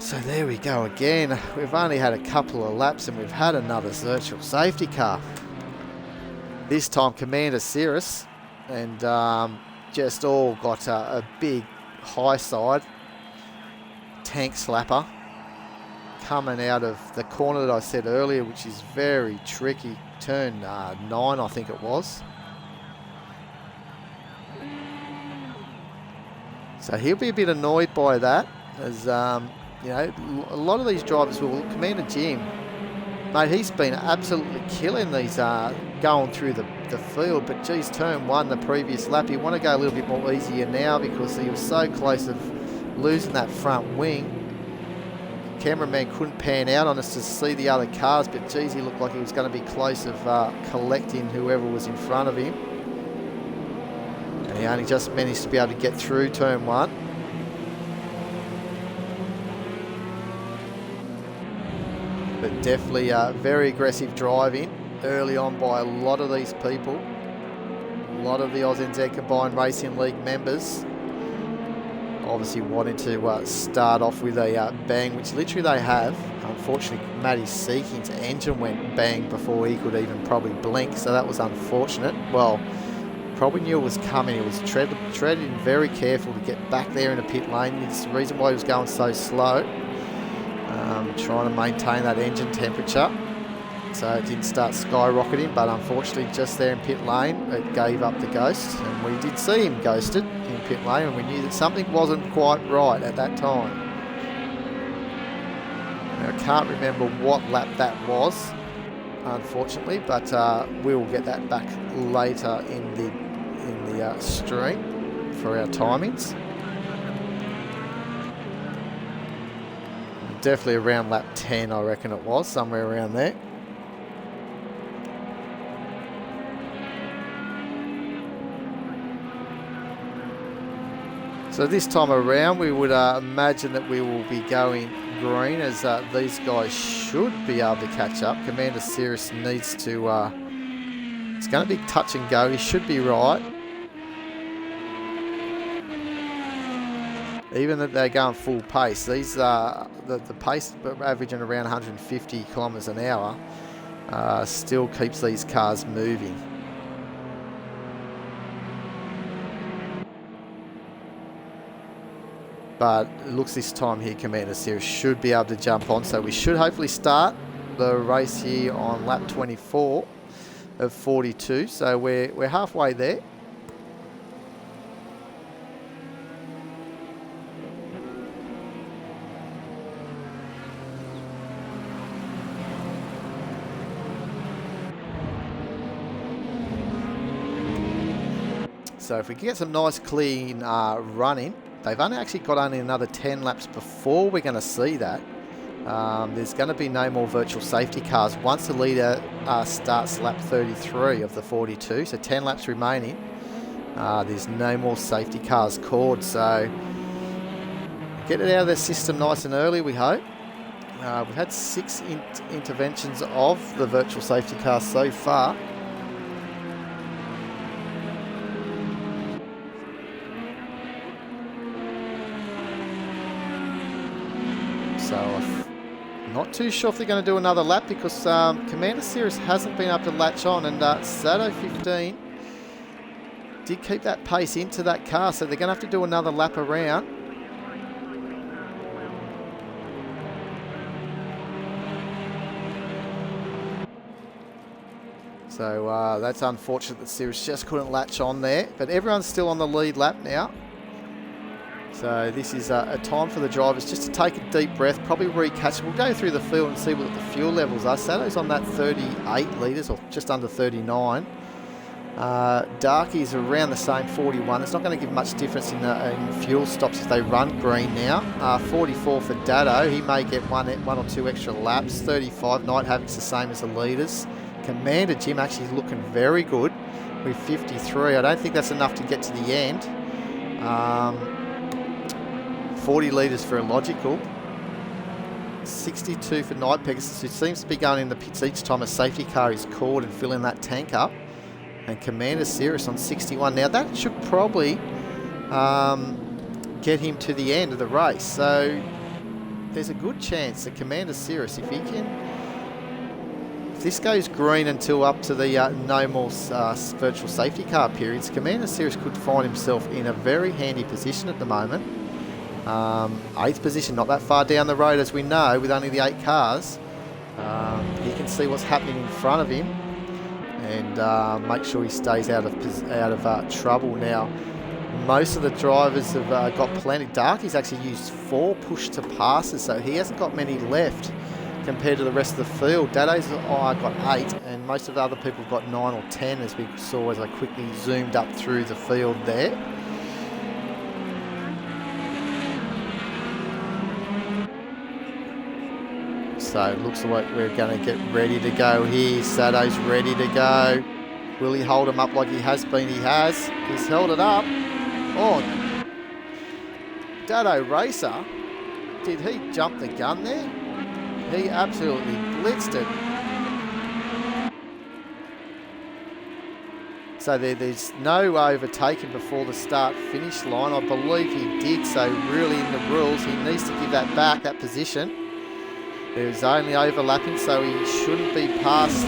So there we go again. We've only had a couple of laps and we've had another virtual safety car. This time Commander Cirrus, and just all got a big high side tank slapper coming out of the corner that I said earlier, which is very tricky. Turn 9, I think it was. So he'll be a bit annoyed by that, as you know, a lot of these drivers will. Commander Jim, mate, he's been absolutely killing these going through the field, but geez, turn 1 the previous lap, you want to go a little bit more easier now because he was so close of losing that front wing. Cameraman couldn't pan out on us to see the other cars, but geez, he looked like he was going to be close of collecting whoever was in front of him. And he only just managed to be able to get through turn 1. But definitely very aggressive driving early on by a lot of these people. A lot of the ANZ Combined Racing League members obviously wanting to start off with a bang, which literally they have. Unfortunately, Matty Seeking's engine went bang before he could even probably blink, so that was unfortunate. Well, probably knew it was coming. He was treading very careful to get back there in the pit lane. It's the reason why he was going so slow. Trying to maintain that engine temperature so it didn't start skyrocketing, but unfortunately just there in pit lane it gave up the ghost, and we did see him ghosted in pit lane, and we knew that something wasn't quite right at that time. Now, I can't remember what lap that was, unfortunately, but we'll get that back later in the stream for our timings. Definitely around lap 10, I reckon it was, somewhere around there. So this time around, we would imagine that we will be going green, as these guys should be able to catch up. Commander Cirrus needs to, it's going to be touch and go, he should be right. Even that they're going full pace, these the pace averaging around 150 kilometres an hour still keeps these cars moving. But it looks this time here Commander Cirrus should be able to jump on, so we should hopefully start the race here on lap 24 of 42. So we're halfway there. So if we can get some nice clean running, they've only actually got only another 10 laps before we're going to see that. There's going to be no more virtual safety cars once the leader starts lap 33 of the 42, so 10 laps remaining. There's no more safety cars called, so get it out of their system nice and early, we hope. We've had 6 interventions of the virtual safety car so far. So I'm not too sure if they're going to do another lap because Commander Cirrus hasn't been able to latch on, and Sato 15 did keep that pace into that car, so they're going to have to do another lap around. So that's unfortunate that Cirrus just couldn't latch on there, but everyone's still on the lead lap now. So this is a time for the drivers just to take a deep breath, probably recatch. We'll go through the field and see what the fuel levels are. Sato's on that 38 litres, or just under 39. Darky's around the same 41. It's not going to give much difference in fuel stops if they run green now. 44 for Dado. He may get one or two extra laps. 35. Night Havoc's the same as the leaders. Commander Jim actually looking very good with 53. I don't think that's enough to get to the end. 40 litres for Illogical. 62 for Night Pegasus, who seems to be going in the pits each time a safety car is called and filling that tank up. And Commander Cirrus on 61. Now that should probably get him to the end of the race. So there's a good chance that Commander Cirrus, if this goes green until up to the no more virtual safety car periods, Commander Cirrus could find himself in a very handy position at the moment. 8th position, not that far down the road as we know, with only the 8 cars. He can see what's happening in front of him and make sure he stays out of trouble now. Most of the drivers have got plenty. Darky's actually used 4 push to passes, so he hasn't got many left compared to the rest of the field. Dado's got 8, and most of the other people have got 9 or 10, as we saw as I quickly zoomed up through the field there. So it looks like we're going to get ready to go here. Sato's ready to go. Will he hold him up like he has been? He has. He's held it up. Oh, Dado Racer, did he jump the gun there? He absolutely blitzed it. So there's no overtaking before the start-finish line. I believe he did, so really in the rules, he needs to give that back, that position. There's only overlapping, so he shouldn't be past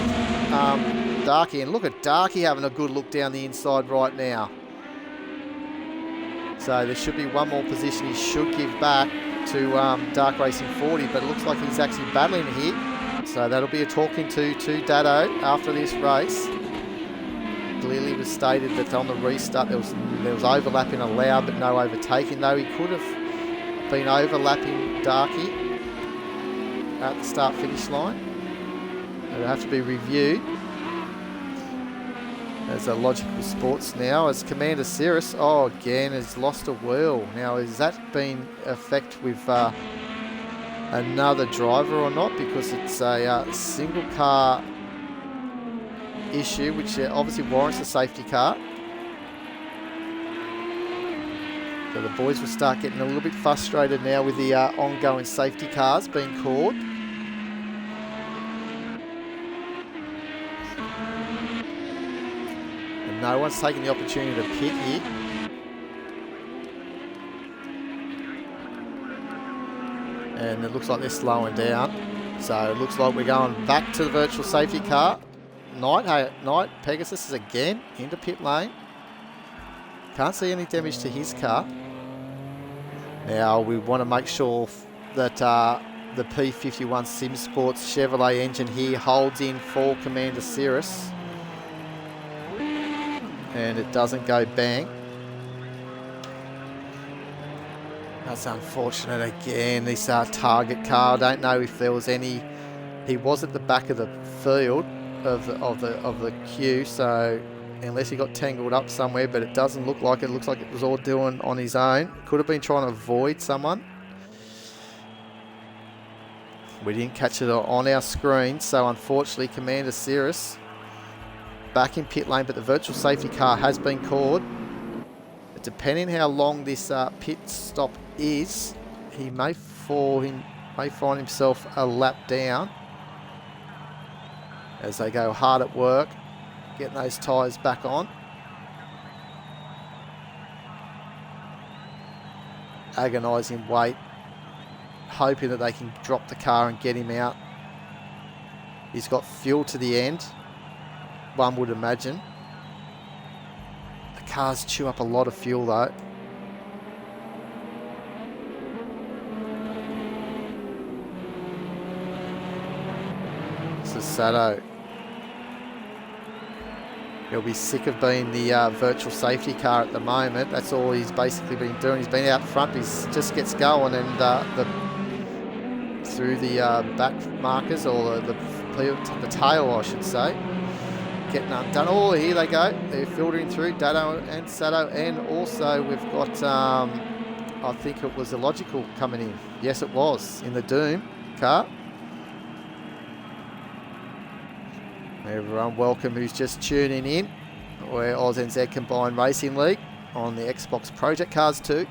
Darky. And look at Darky having a good look down the inside right now. So there should be one more position he should give back to Dark Racing 40, but it looks like he's actually battling here. So that'll be a talking to Dado after this race. Clearly was stated that on the restart there was overlapping allowed, but no overtaking. Though he could have been overlapping Darky at the start-finish line. It'll have to be reviewed. As a Logical Sports now, as Commander Cirrus, again, has lost a wheel. Now, has that been effect with another driver or not? Because it's a single car issue, which obviously warrants a safety car. So the boys will start getting a little bit frustrated now with the ongoing safety cars being called. And no one's taking the opportunity to pit here. And it looks like they're slowing down. So it looks like we're going back to the virtual safety car. Night Pegasus is again into pit lane. Can't see any damage to his car. Now we want to make sure that the P51 Sim Sports Chevrolet engine here holds in for Commander Cirrus. And it doesn't go bang. That's unfortunate again. This target car, I don't know if there was any. He was at the back of the field of the queue, so unless he got tangled up somewhere, but it doesn't look like it. It looks like it was all doing on his own. Could have been trying to avoid someone. We didn't catch it on our screen, so unfortunately Commander Cirrus back in pit lane, but the virtual safety car has been called. But depending how long this pit stop is, he may find himself a lap down as they go hard at work, getting those tyres back on. Agonising wait, hoping that they can drop the car and get him out. He's got fuel to the end, one would imagine. The cars chew up a lot of fuel though. This is Sato. He'll be sick of being the virtual safety car at the moment. That's all he's basically been doing. He's been out front, he just gets going, and through the back markers, or the tail, I should say, getting undone. Oh, here they go. They're filtering through Dado and Sato, and also we've got, I think it was Illogical coming in. Yes, it was, in the Doom car. Everyone welcome who's just tuning in. We're ANZ Combined Racing League on the Xbox Project Cars 2.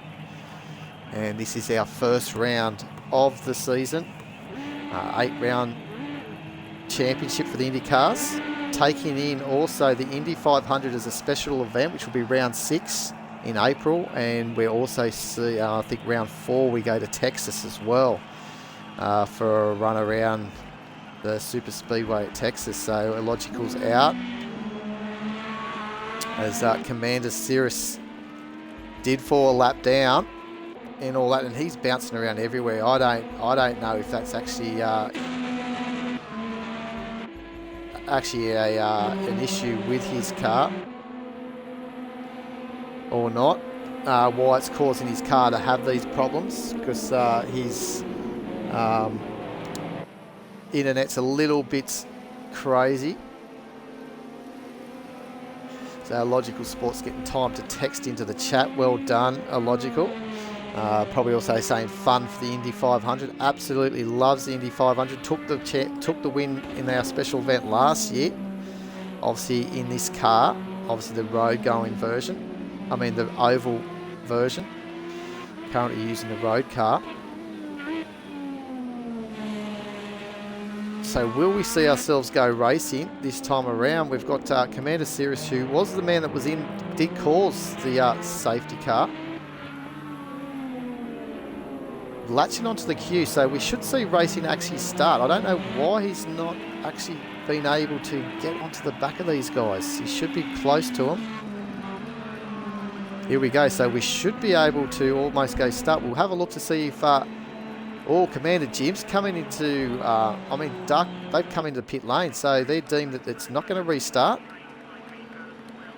And this is our first round of the season. 8-round championship for the IndyCars. Taking in also the Indy 500 as a special event, which will be round 6 in April. And we also see, I think round 4 we go to Texas as well for a run around the super speedway at Texas. So Illogical's out as Commander Cirrus did fall a lap down and all that, and he's bouncing around everywhere. I don't know if that's actually an issue with his car or not. Why it's causing his car to have these problems, because his internet's a little bit crazy. So Illogical Sports getting time to text into the chat. Well done, Illogical. Probably also saying fun for the Indy 500. Absolutely loves the Indy 500. Took the win in our special event last year. Obviously in this car, obviously the road going version. I mean the oval version. Currently using the road car. So will we see ourselves go racing this time around? We've got Commander Cirrus, who was the man that was in, did cause the safety car, latching onto the queue. So we should see racing actually start. I don't know why he's not actually been able to get onto the back of these guys. He should be close to them. Here we go. So we should be able to almost go start. We'll have a look to see if... Commander Jim's coming into, Dark, they've come into pit lane, so they're deemed that it's not going to restart.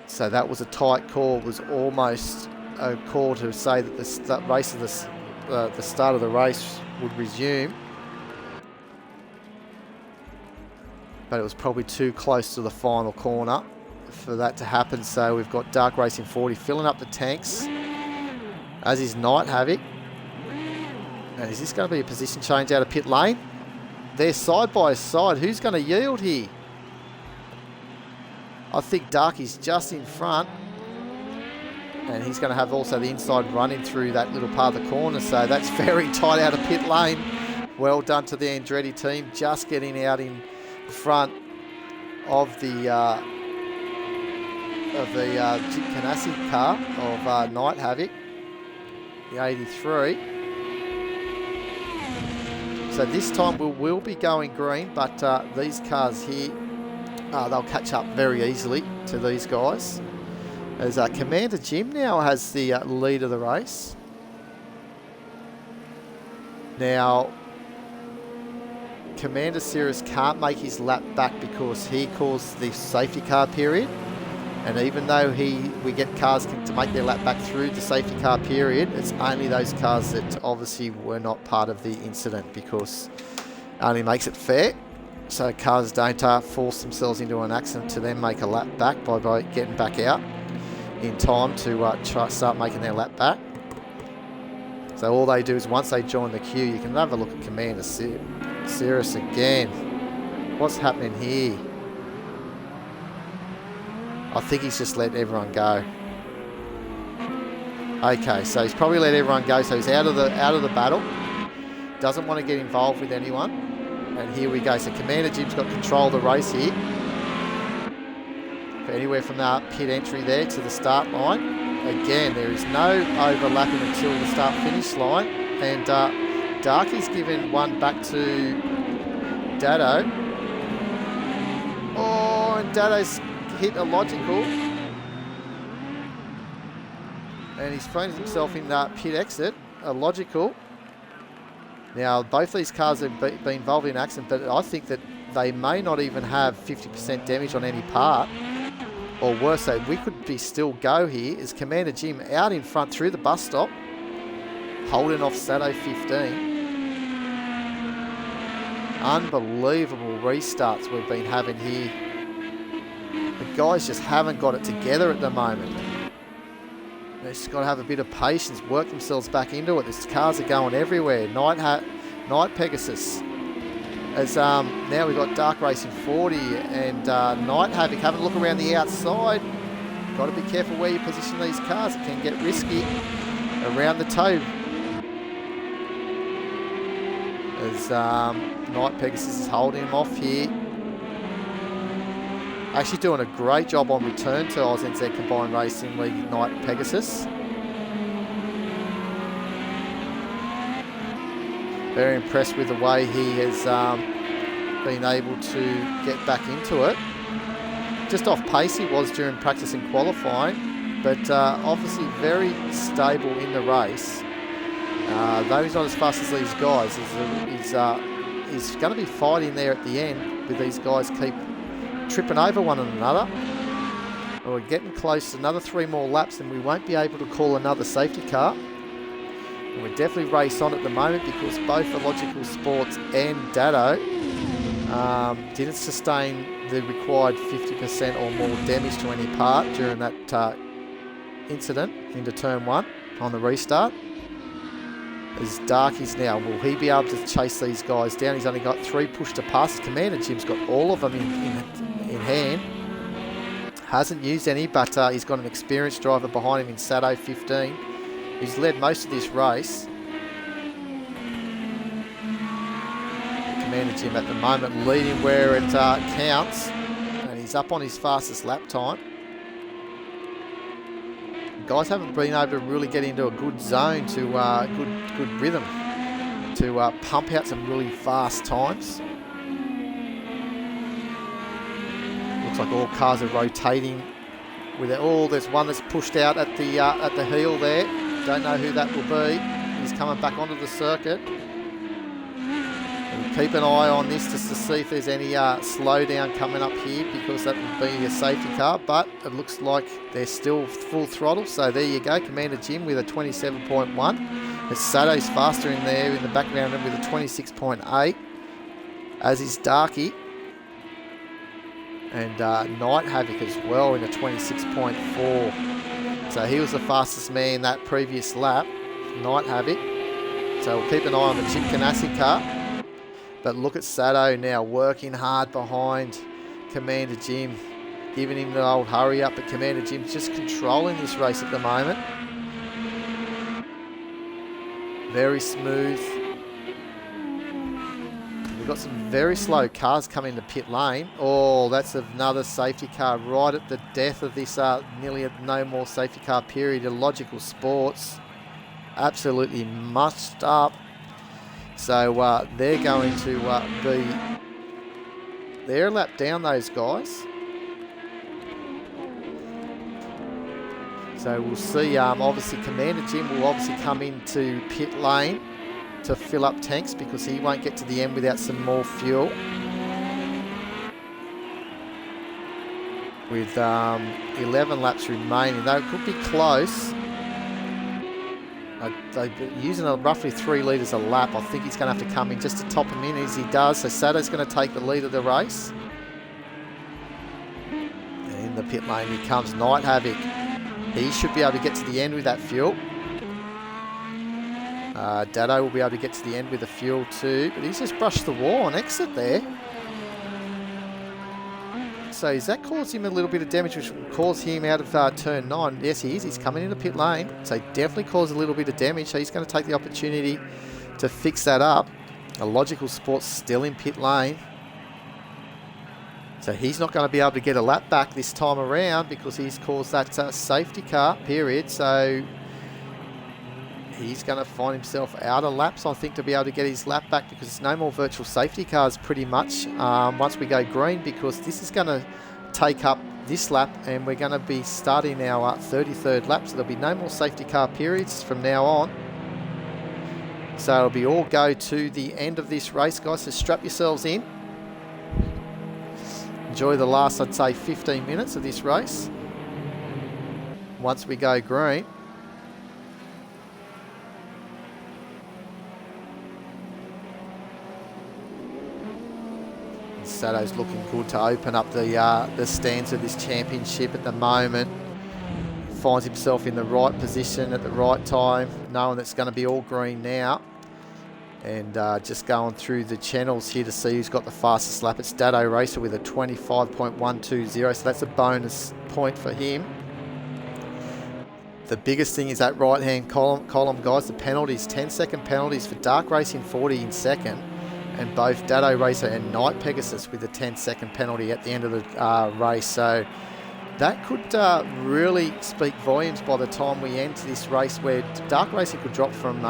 So that was a tight call. It was almost a call to say that the start of the race would resume. But it was probably too close to the final corner for that to happen. So we've got Dark Racing 40 filling up the tanks, as is Night Havoc. And is this going to be a position change out of pit lane? They're side by side. Who's going to yield here? I think Darky's just in front. And he's going to have also the inside running through that little part of the corner. So that's very tight out of pit lane. Well done to the Andretti team. Just getting out in front of the Chip Ganassi car of Night Havoc, the 83. So this time we'll be going green, but these cars here, they'll catch up very easily to these guys. As Commander Jim now has the lead of the race. Now, Commander Cirrus can't make his lap back because he caused the safety car period. And even though we get cars to make their lap back through the safety car period, it's only those cars that obviously were not part of the incident, because it only makes it fair. so cars don't force themselves into an accident to then make a lap back by getting back out in time to start making their lap back. So all they do is once they join the queue, you can have a look at Commander Cirrus again. What's happening here? I think he's just let everyone go. Okay, so he's probably let everyone go, so he's out of the battle. Doesn't want to get involved with anyone. And here we go. So Commander Jim's got control of the race here. Anywhere from the pit entry there to the start line. Again, there is no overlapping until the start-finish line. And Darky's given one back to Dado. Oh, and Dado's hit a logical. And he's thrown himself in that pit exit, a logical. Now, both these cars have been involved in an accident, but I think that they may not even have 50% damage on any part. Or worse, so we could be still go here. Is Commander Jim out in front through the bus stop, holding off Sato 15. Unbelievable restarts we've been having here. The guys just haven't got it together at the moment. They've just got to have a bit of patience, work themselves back into it. These cars are going everywhere. Night Pegasus. As now we've got Dark Racing 40 and Night Havoc having a look around the outside. Got to be careful where you position these cars. It can get risky around the toe. As Night Pegasus is holding him off here. Actually doing a great job on return to ANZCRL Combined Racing League Night Pegasus. Very impressed with the way he has been able to get back into it. Just off pace he was during practice and qualifying, but obviously very stable in the race. Though he's not as fast as these guys, he's going to be fighting there at the end with these guys keep tripping over one another. We're getting close to another 3 more laps and we won't be able to call another safety car. And we're definitely race on at the moment because both Illogical Sports and Dado didn't sustain the required 50% or more damage to any part during that incident into turn 1 on the restart. As Darky's now, will he be able to chase these guys down? He's only got 3 push to pass. Commander Jim's got all of them in hand. Hasn't used any, but he's got an experienced driver behind him in Sato 15. He's led most of this race. Commander Jim at the moment leading where it counts, and he's up on his fastest lap time. Guys haven't been able to really get into a good zone to good rhythm to pump out some really fast times. Looks like all cars are rotating with it. Oh, there's one that's pushed out at the heel there. Don't know who that will be. He's coming back onto the circuit. And keep an eye on this just to see if there's any slowdown coming up here because that would be a safety car, but it looks like they're still full throttle. So there you go, Commander Jim with a 27.1. It's Sato's faster in there in the background with a 26.8, as is Darky. And Night Havoc as well in a 26.4. So he was the fastest man that previous lap, Night Havoc. So we'll keep an eye on the Chip Ganassi car. But look at Sato now working hard behind Commander Jim, giving him the old hurry up. But Commander Jim's just controlling this race at the moment. Very smooth. We've got some very slow cars coming to pit lane. Oh, that's another safety car right at the death of this nearly no more safety car period. Illogical Sports absolutely munched up. So they're going to be they're a lap down, those guys. So we'll see. Obviously, Commander Jim will obviously come into pit lane to fill up tanks because he won't get to the end without some more fuel. With 11 laps remaining, though it could be close. They're using roughly 3 litres a lap. I think he's going to have to come in just to top him in as he does. So Sato's going to take the lead of the race. And in the pit lane here comes Night Havoc. He should be able to get to the end with that fuel. Dado will be able to get to the end with the fuel too, but he's just brushed the wall on exit there. So does that cause him a little bit of damage, which will cause him out of turn 9? Yes, he is. He's coming into pit lane. So definitely caused a little bit of damage. So he's going to take the opportunity to fix that up. A Logical Sport's still in pit lane. So he's not going to be able to get a lap back this time around because he's caused that safety car period. So he's going to find himself out of laps, I think, to be able to get his lap back, because there's no more virtual safety cars pretty much once we go green, because this is going to take up this lap and we're going to be starting our 33rd lap. So there'll be no more safety car periods from now on. So it'll be all go to the end of this race, guys. So strap yourselves in. Enjoy the last, I'd say, 15 minutes of this race once we go green. Sato's looking good to open up the stands of this championship at the moment. Finds himself in the right position at the right time, knowing that it's going to be all green now. And just going through the channels here to see who's got the fastest lap. It's Dado Racer with a 25.120, so that's a bonus point for him. The biggest thing is that right-hand column, guys, the penalties. 10-second penalties for Dark Racing 40 in second, and both Dado Racer and Night Pegasus with a 10-second penalty at the end of the race. So that could really speak volumes by the time we end this race, where Dark Racing could drop from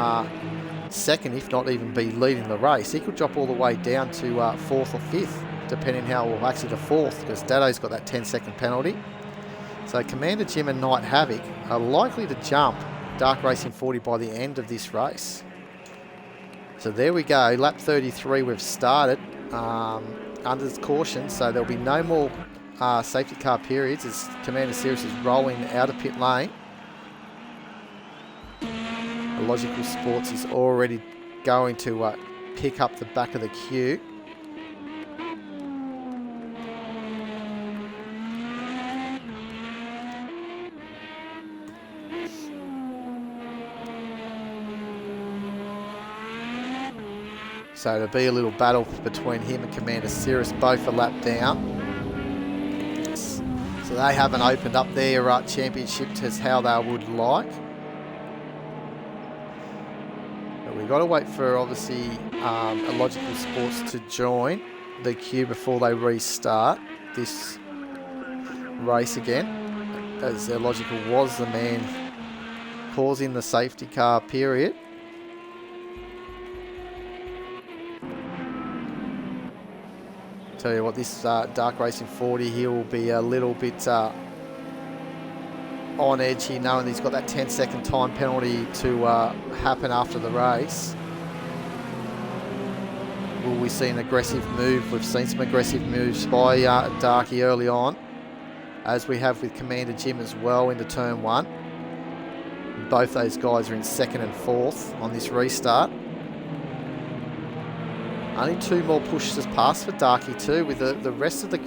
second, if not even be leading the race. He could drop all the way down to 4th or 5th, depending how, well, actually to 4th, because Dado's got that 10-second penalty. So Commander Jim and Night Havoc are likely to jump Dark Racing 40 by the end of this race. So there we go, lap 33 we've started under caution, so there'll be no more safety car periods as Commander Sirius is rolling out of pit lane. Logical Sports is already going to pick up the back of the queue. So it'll be a little battle between him and Commander Sirius, both a lap down. So they haven't opened up their championship as how they would like. But we've got to wait for, obviously, a Logical Sports to join the queue before they restart this race again, as Logical was the man causing the safety car period. Tell you what, this Dark Racing 40 here will be a little bit on edge here, knowing he's got that 10-second time penalty to happen after the race. Will we see an aggressive move? We've seen some aggressive moves by Darky early on, as we have with Commander Jim as well into turn 1. Both those guys are in 2nd and 4th on this restart. Only 2 more pushes past for Darky too, with the rest of the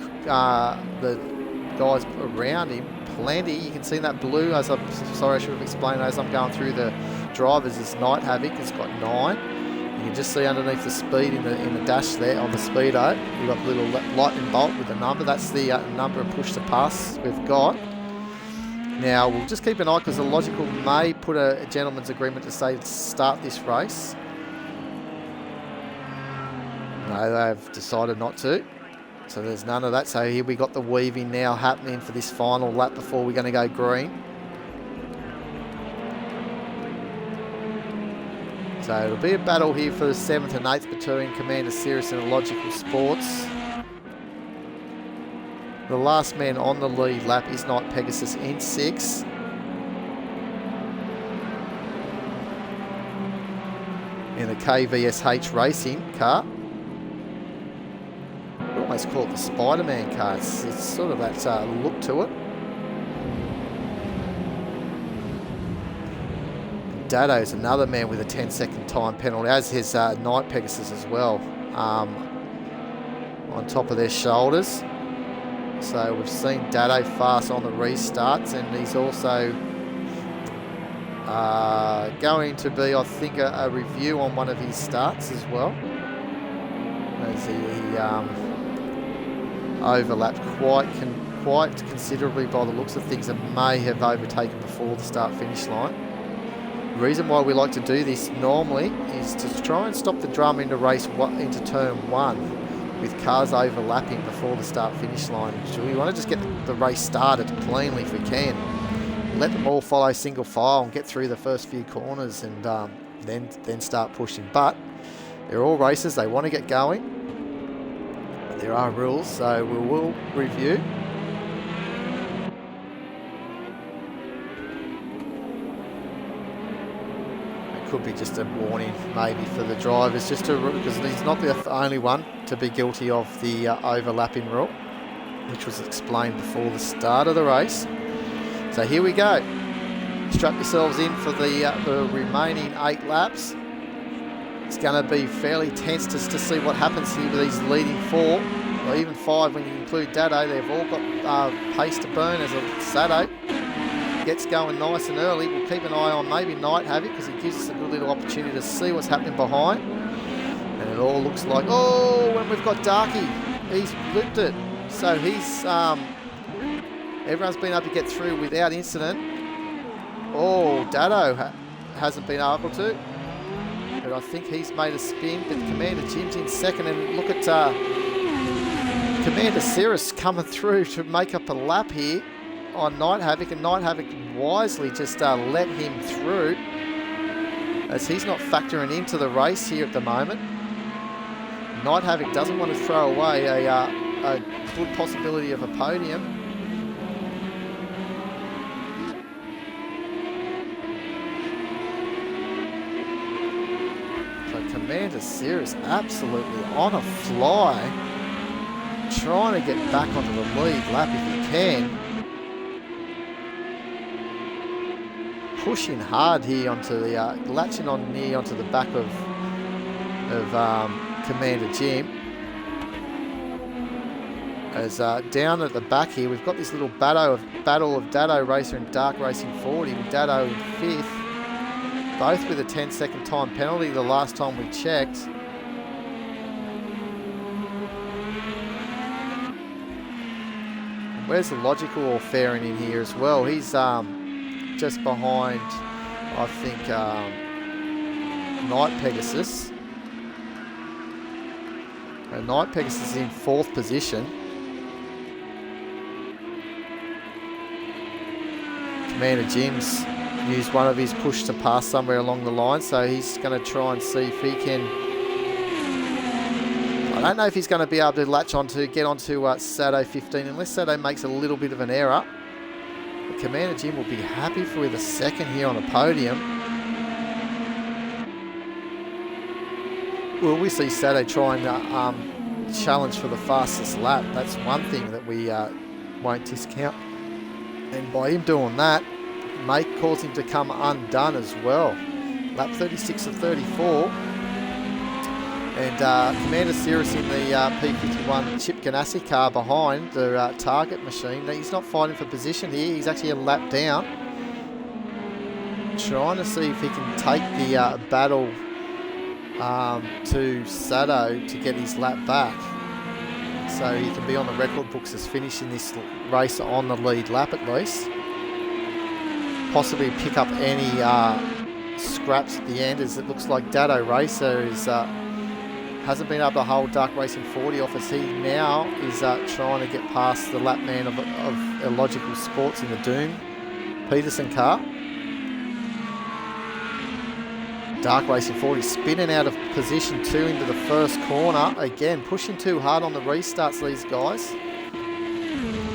guys around him plenty. You can see that blue, as I'm sorry, I should have explained as I'm going through the drivers, is Night Havoc. It's got 9. You can just see underneath the speed in the dash there on the speedo, we've got a little lightning bolt with the number. That's the number of push to pass we've got. Now we'll just keep an eye, because the Logical may put a gentleman's agreement to say start this race. No, they've decided not to. So there's none of that. So here we got the weaving now happening for this final lap before we're going to go green. So it'll be a battle here for the 7th and 8th between Commander Sirius and Logical Sports. The last man on the lead lap is Night Pegasus in 6th. In the KVSH racing car. Almost call it the Spider-Man car. It's sort of that look to it. Dado is another man with a 10-second time penalty, as his Night Pegasus as well, on top of their shoulders. So we've seen Dado fast on the restarts, and he's also going to be, I think, a review on one of his starts as well, as he overlapped quite considerably by the looks of things, and may have overtaken before the start-finish line. The reason why we like to do this normally is to try and stop the drama into into turn 1 with cars overlapping before the start-finish line. So we want to just get the race started cleanly if we can. Let them all follow single file and get through the first few corners, and then start pushing. But they're all races, they want to get going. There are rules, so we will review. It could be just a warning maybe for the drivers, just to, because he's not the only one to be guilty of the overlapping rule, which was explained before the start of the race. So here we go. Strap yourselves in for the remaining 8 laps. It's going to be fairly tense just to see what happens here with these leading 4, or even 5 when you include Dado. They've all got pace to burn as a Sado gets going nice and early. We'll keep an eye on maybe Night Havoc, because he gives us a good little opportunity to see what's happening behind. And it all looks like, oh, when we've got Darky, he's flipped it. So he's, everyone's been able to get through without incident. Oh, Dado hasn't been able to. But I think he's made a spin. But Commander Jim's in second. And look at Commander Cirrus coming through to make up a lap here on Night Havoc. And Night Havoc wisely just let him through, as he's not factoring into the race here at the moment. Night Havoc doesn't want to throw away a good possibility of a podium. Commander Cirrus absolutely on a fly, trying to get back onto the lead lap if he can. Pushing hard here onto the, latching on near onto the back of Commander Jim. As down at the back here, we've got this little battle of Dado Racer and Dark Racing 40, with Dado in 5th. Both with a 10-second time penalty the last time we checked. Where's the Logical or fairing in here as well? He's just behind, I think, Night Pegasus. Night Pegasus is in 4th position. Commander Jim's used one of his push to pass somewhere along the line, so he's going to try and see if he can. I don't know if he's going to be able to get onto Sado 15 unless Sado makes a little bit of an error. But Commander Jim will be happy with a second here on the podium. Will we see Sado try and challenge for the fastest lap? That's one thing that we won't discount. And by him doing that, may cause him to come undone as well. Lap 36 of 34. And Commander Cirrus in the P51 Chip Ganassi car behind the target machine. Now, he's not fighting for position here. He's actually a lap down. Trying to see if he can take the battle to Sado to get his lap back. So he can be on the record books as finishing this race on the lead lap at least. Possibly pick up any scraps at the end, as it looks like Dado Racer hasn't been able to hold Dark Racing 40 off, as he now is trying to get past the lap man of Illogical Sports in the Doom Peterson car. Dark Racing 40 spinning out of position 2 into the first corner. Again, pushing too hard on the restarts, these guys.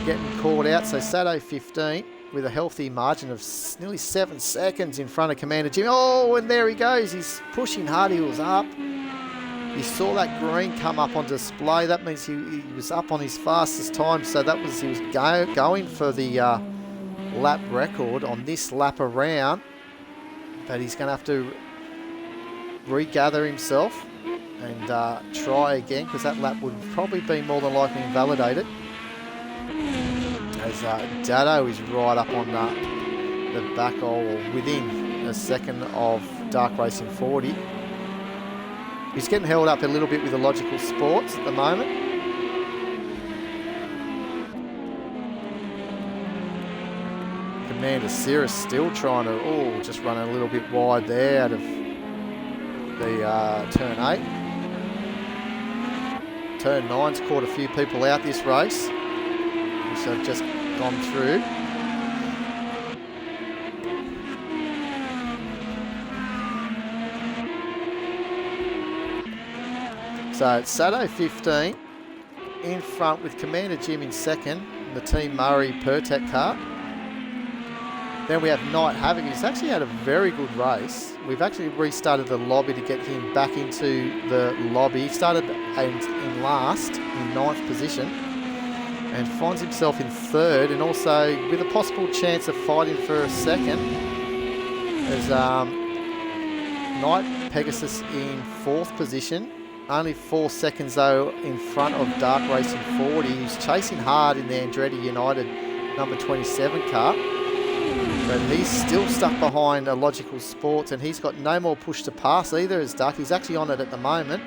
Getting caught out, so Sado 15 with a healthy margin of nearly 7 seconds in front of Commander Jim. Oh, and there he goes. He's pushing hard. He was up. He saw that green come up on display. That means he was up on his fastest time. So that was, he was going for the lap record on this lap around. But he's going to have to regather himself and try again, because that lap would probably be more than likely invalidated. As Dado is right up on the back, or within a second of Dark Racing 40. He's getting held up a little bit with the Logical Sports at the moment. Commander Cirrus still trying to, just running a little bit wide there out of the turn 8. Turn 9's caught a few people out this race, which have just gone through. So it's Sato 15 in front with Commander Jim in second, and the Team Murray Pertec car. Then we have Night Havoc. He's actually had a very good race. We've actually restarted the lobby to get him back into the lobby. He started in last, in 9th position, and finds himself in 3rd, and also with a possible chance of fighting for a 2nd. There's Night Pegasus in 4th position. Only 4 seconds though in front of Dark Racing 40. He's chasing hard in the Andretti United number 27 car. But he's still stuck behind a Logical Sports, and he's got no more push to pass either as Duck. He's actually on it at the moment.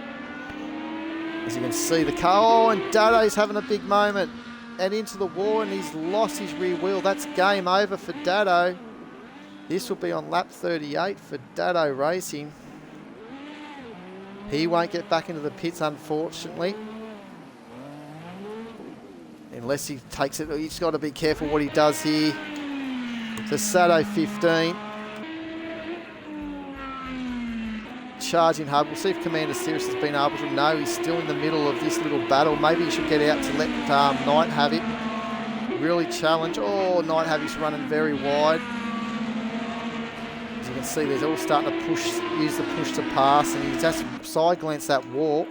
As you can see the car, and Dado's having a big moment. And into the wall, and he's lost his rear wheel. That's game over for Dado. This will be on lap 38 for Dado Racing. He won't get back into the pits, unfortunately. Unless he takes it. He's got to be careful what he does here. To Sato 15. Charging hard. We'll see if Commander Cirrus has been able to. No, he's still in the middle of this little battle. Maybe he should get out to let Night Havoc really challenge. Oh, Night Havoc's running very wide. As you can see, they're all starting to use the push to pass, and he just side glanced that wall.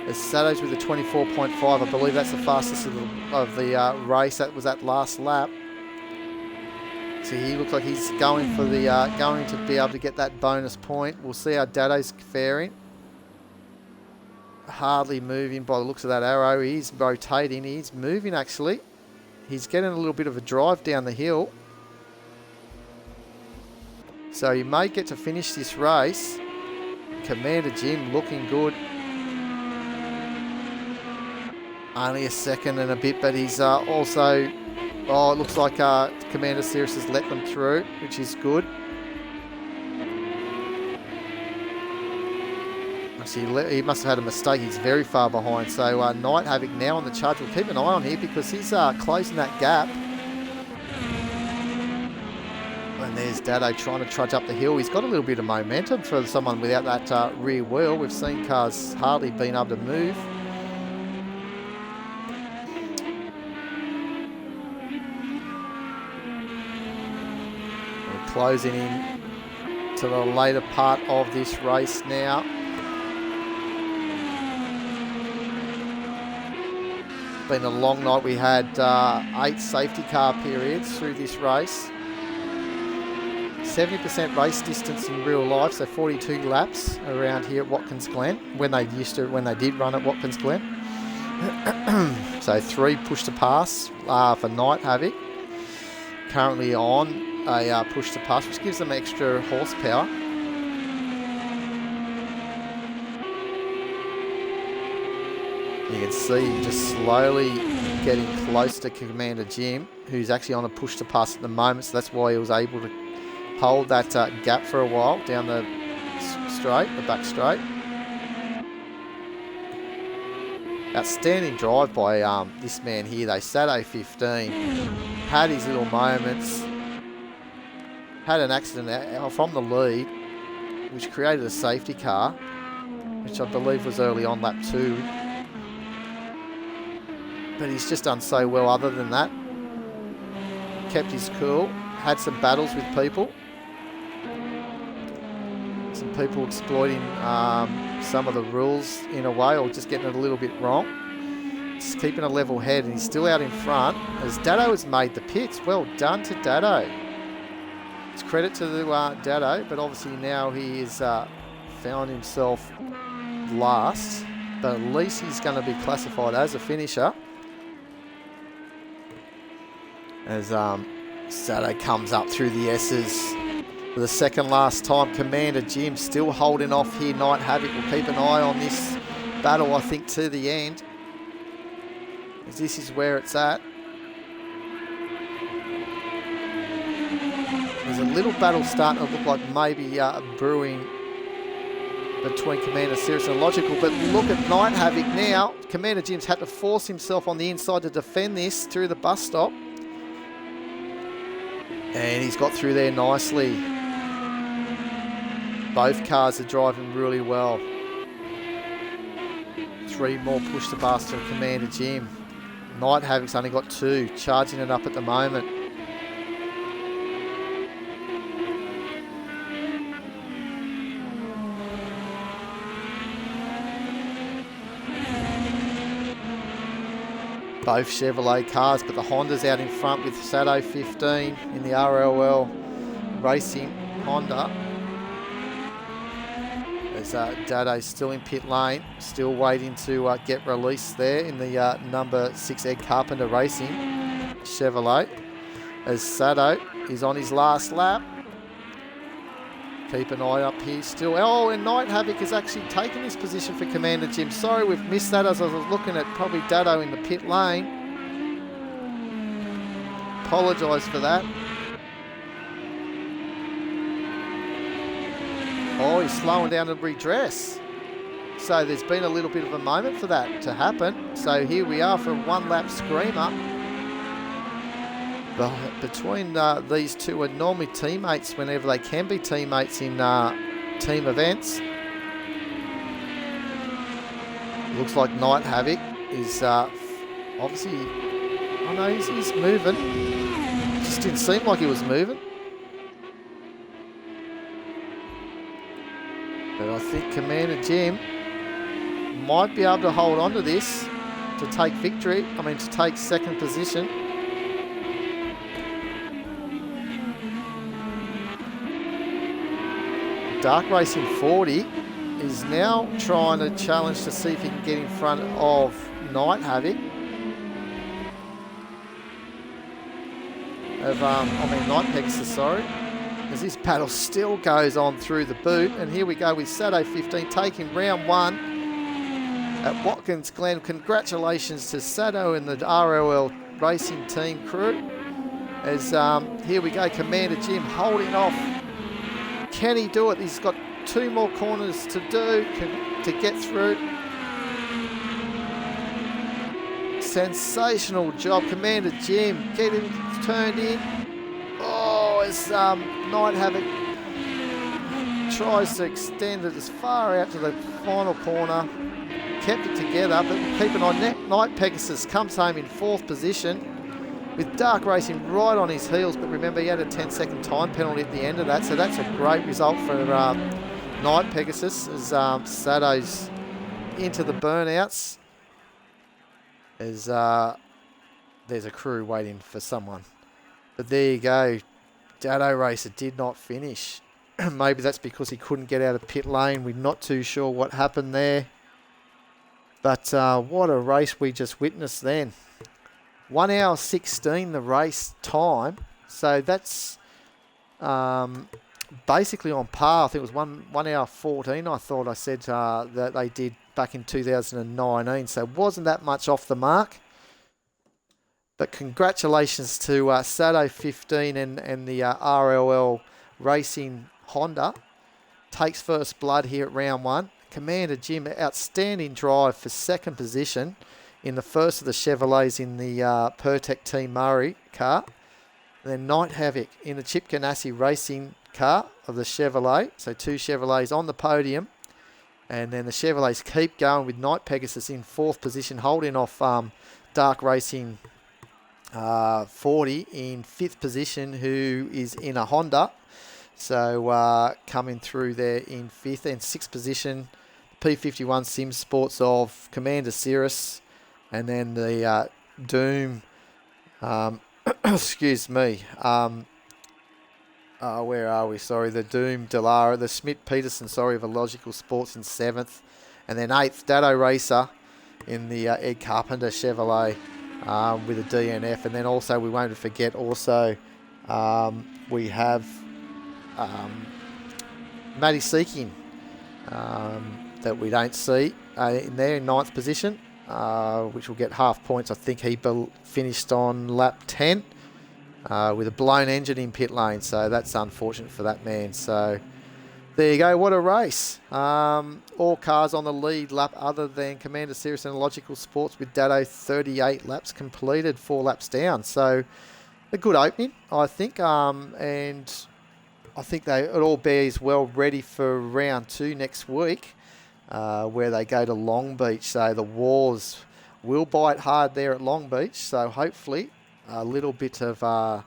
As Sato's with a 24.5, I believe that's the fastest of the race. That was that last lap. So he looks like he's going for the going to be able to get that bonus point. We'll see how Dado's faring. Hardly moving by the looks of that arrow. He's rotating. He's moving actually. He's getting a little bit of a drive down the hill. So he may get to finish this race. Commander Jim looking good. Only a second and a bit, but he's also... Oh, it looks like Commander Cirrus has let them through, which is good. Actually, he must have had a mistake. He's very far behind. So Night Havoc now on the charge. We'll keep an eye on here because he's closing that gap. And there's Dado trying to trudge up the hill. He's got a little bit of momentum for someone without that rear wheel. We've seen cars hardly been able to move. Closing in to the later part of this race now. Been a long night. We had 8 safety car periods through this race. 70% race distance in real life, so 42 laps around here at Watkins Glen when they did run at Watkins Glen. So 3 push to pass for Night Havoc. Currently on a push to pass, which gives them extra horsepower. You can see him just slowly getting close to Commander Jim, who's actually on a push to pass at the moment, so that's why he was able to hold that gap for a while down the straight, the back straight. Outstanding drive by this man here. They Sato 15, had his little moments. Had an accident from the lead, which created a safety car, which I believe was early on lap 2. But he's just done so well other than that. Kept his cool, had some battles with people. Some people exploiting some of the rules in a way, or just getting it a little bit wrong. Just keeping a level head, and he's still out in front as Dado has made the pits. Well done to Dado. it's credit to the Dado, but obviously now he is found himself last. But at least he's going to be classified as a finisher. As Sado comes up through the S's for the second last time. Commander Jim still holding off here. Night Havoc will keep an eye on this battle, I think, to the end, as this is where it's at. There's a little battle starting to look like maybe brewing between Commander Cirrus and Logical, but look at Night Havoc now. Commander Jim's had to force himself on the inside to defend this through the bus stop. And he's got through there nicely. Both cars are driving really well. 3 more push to bust from Commander Jim. Night Havoc's only got 2, charging it up at the moment. Both Chevrolet cars, but the Honda's out in front with Sado 15 in the RLL Racing Honda. As Dado's still in pit lane, still waiting to get released there in the number 6 Ed Carpenter Racing Chevrolet. As Sado is on his last lap. Keep an eye up here still. Oh, and Night Havoc has actually taken this position for Commander Jim. Sorry, we've missed that as I was looking at probably Dado in the pit lane. Apologise for that. Oh, he's slowing down to redress. So there's been a little bit of a moment for that to happen. So here we are for a 1-lap screamer. Between these two are normally teammates whenever they can be teammates in team events. Looks like Night Havoc is obviously... Oh no, he's moving. Just didn't seem like he was moving. But I think Commander Jim might be able to hold on to this to take victory. I mean, to take second position. Dark Racing 40 is now trying to challenge to see if he can get in front of Night Havoc. Night Pegasus, sorry. As this battle still goes on through the boot. And here we go with Sado 15 taking round 1 at Watkins, Glen. Congratulations to Sado and the RLL Racing Team crew. As here we go, Commander Jim holding off. Can he do it? He's got 2 more corners to do to get through. Sensational job, Commander Jim. Get him turned in. Oh, as Night Havoc tries to extend it as far out to the final corner. Kept it together, but keep an eye. Night Pegasus comes home in 4th position with Dark Racing right on his heels, but remember he had a 10-second time penalty at the end of that, so that's a great result for Night Pegasus as Sado's into the burnouts. As there's a crew waiting for someone. But there you go. Dado Racer did not finish. Maybe that's because he couldn't get out of pit lane. We're not too sure what happened there. But what a race we just witnessed then. 1 hour 16 the race time. So that's basically on par. I think it was 1 hour 14. I thought I said that they did back in 2019. So it wasn't that much off the mark. But congratulations to Sado 15 and the RLL Racing Honda. Takes first blood here at round 1. Commander Jim, outstanding drive for second position in the first of the Chevrolets in the Pertec Team Murray car. And then Night Havoc in the Chip Ganassi Racing car of the Chevrolet. So 2 Chevrolets on the podium. And then the Chevrolets keep going with Night Pegasus in 4th position, holding off Dark Racing 40 in 5th position, who is in a Honda. So coming through there in 5th and 6th position, P51 Sim Sports of Commander Cirrus. And then the Doom, excuse me, where are we? Sorry, the Doom Delara, the Schmidt Peterson, of Illogical Sports in 7th. And then 8th, Dado Racer in the Ed Carpenter Chevrolet with a DNF. And then also, we won't forget, we have Matty Seeking that we don't see in there in 9th position, which will get half points. I think he finished on lap 10 with a blown engine in pit lane, so that's unfortunate for that man. So there you go, what a race. All cars on the lead lap other than Commander Cirrus and Illogical Sports with Dado 38 laps completed, 4 laps down. So a good opening, I think, and I think it all bears well ready for round 2 next week, where they go to Long Beach. So the Wars will bite hard there at Long Beach. So hopefully a little bit of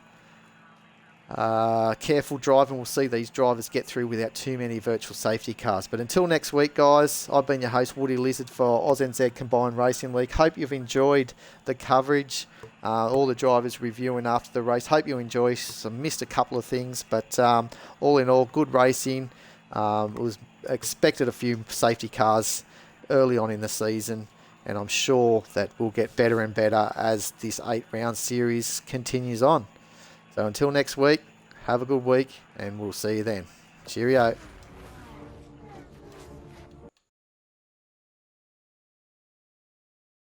careful driving will see these drivers get through without too many virtual safety cars. But until next week, guys, I've been your host, Woody Lizard, for AusNZ Combined Racing League. Hope you've enjoyed the coverage, all the drivers reviewing after the race. Hope you enjoy. Missed a couple of things, but all in all, good racing. Was expected a few safety cars early on in the season, and I'm sure that we'll get better and better as this 8-round series continues on. So until next week, have a good week, and we'll see you then. Cheerio.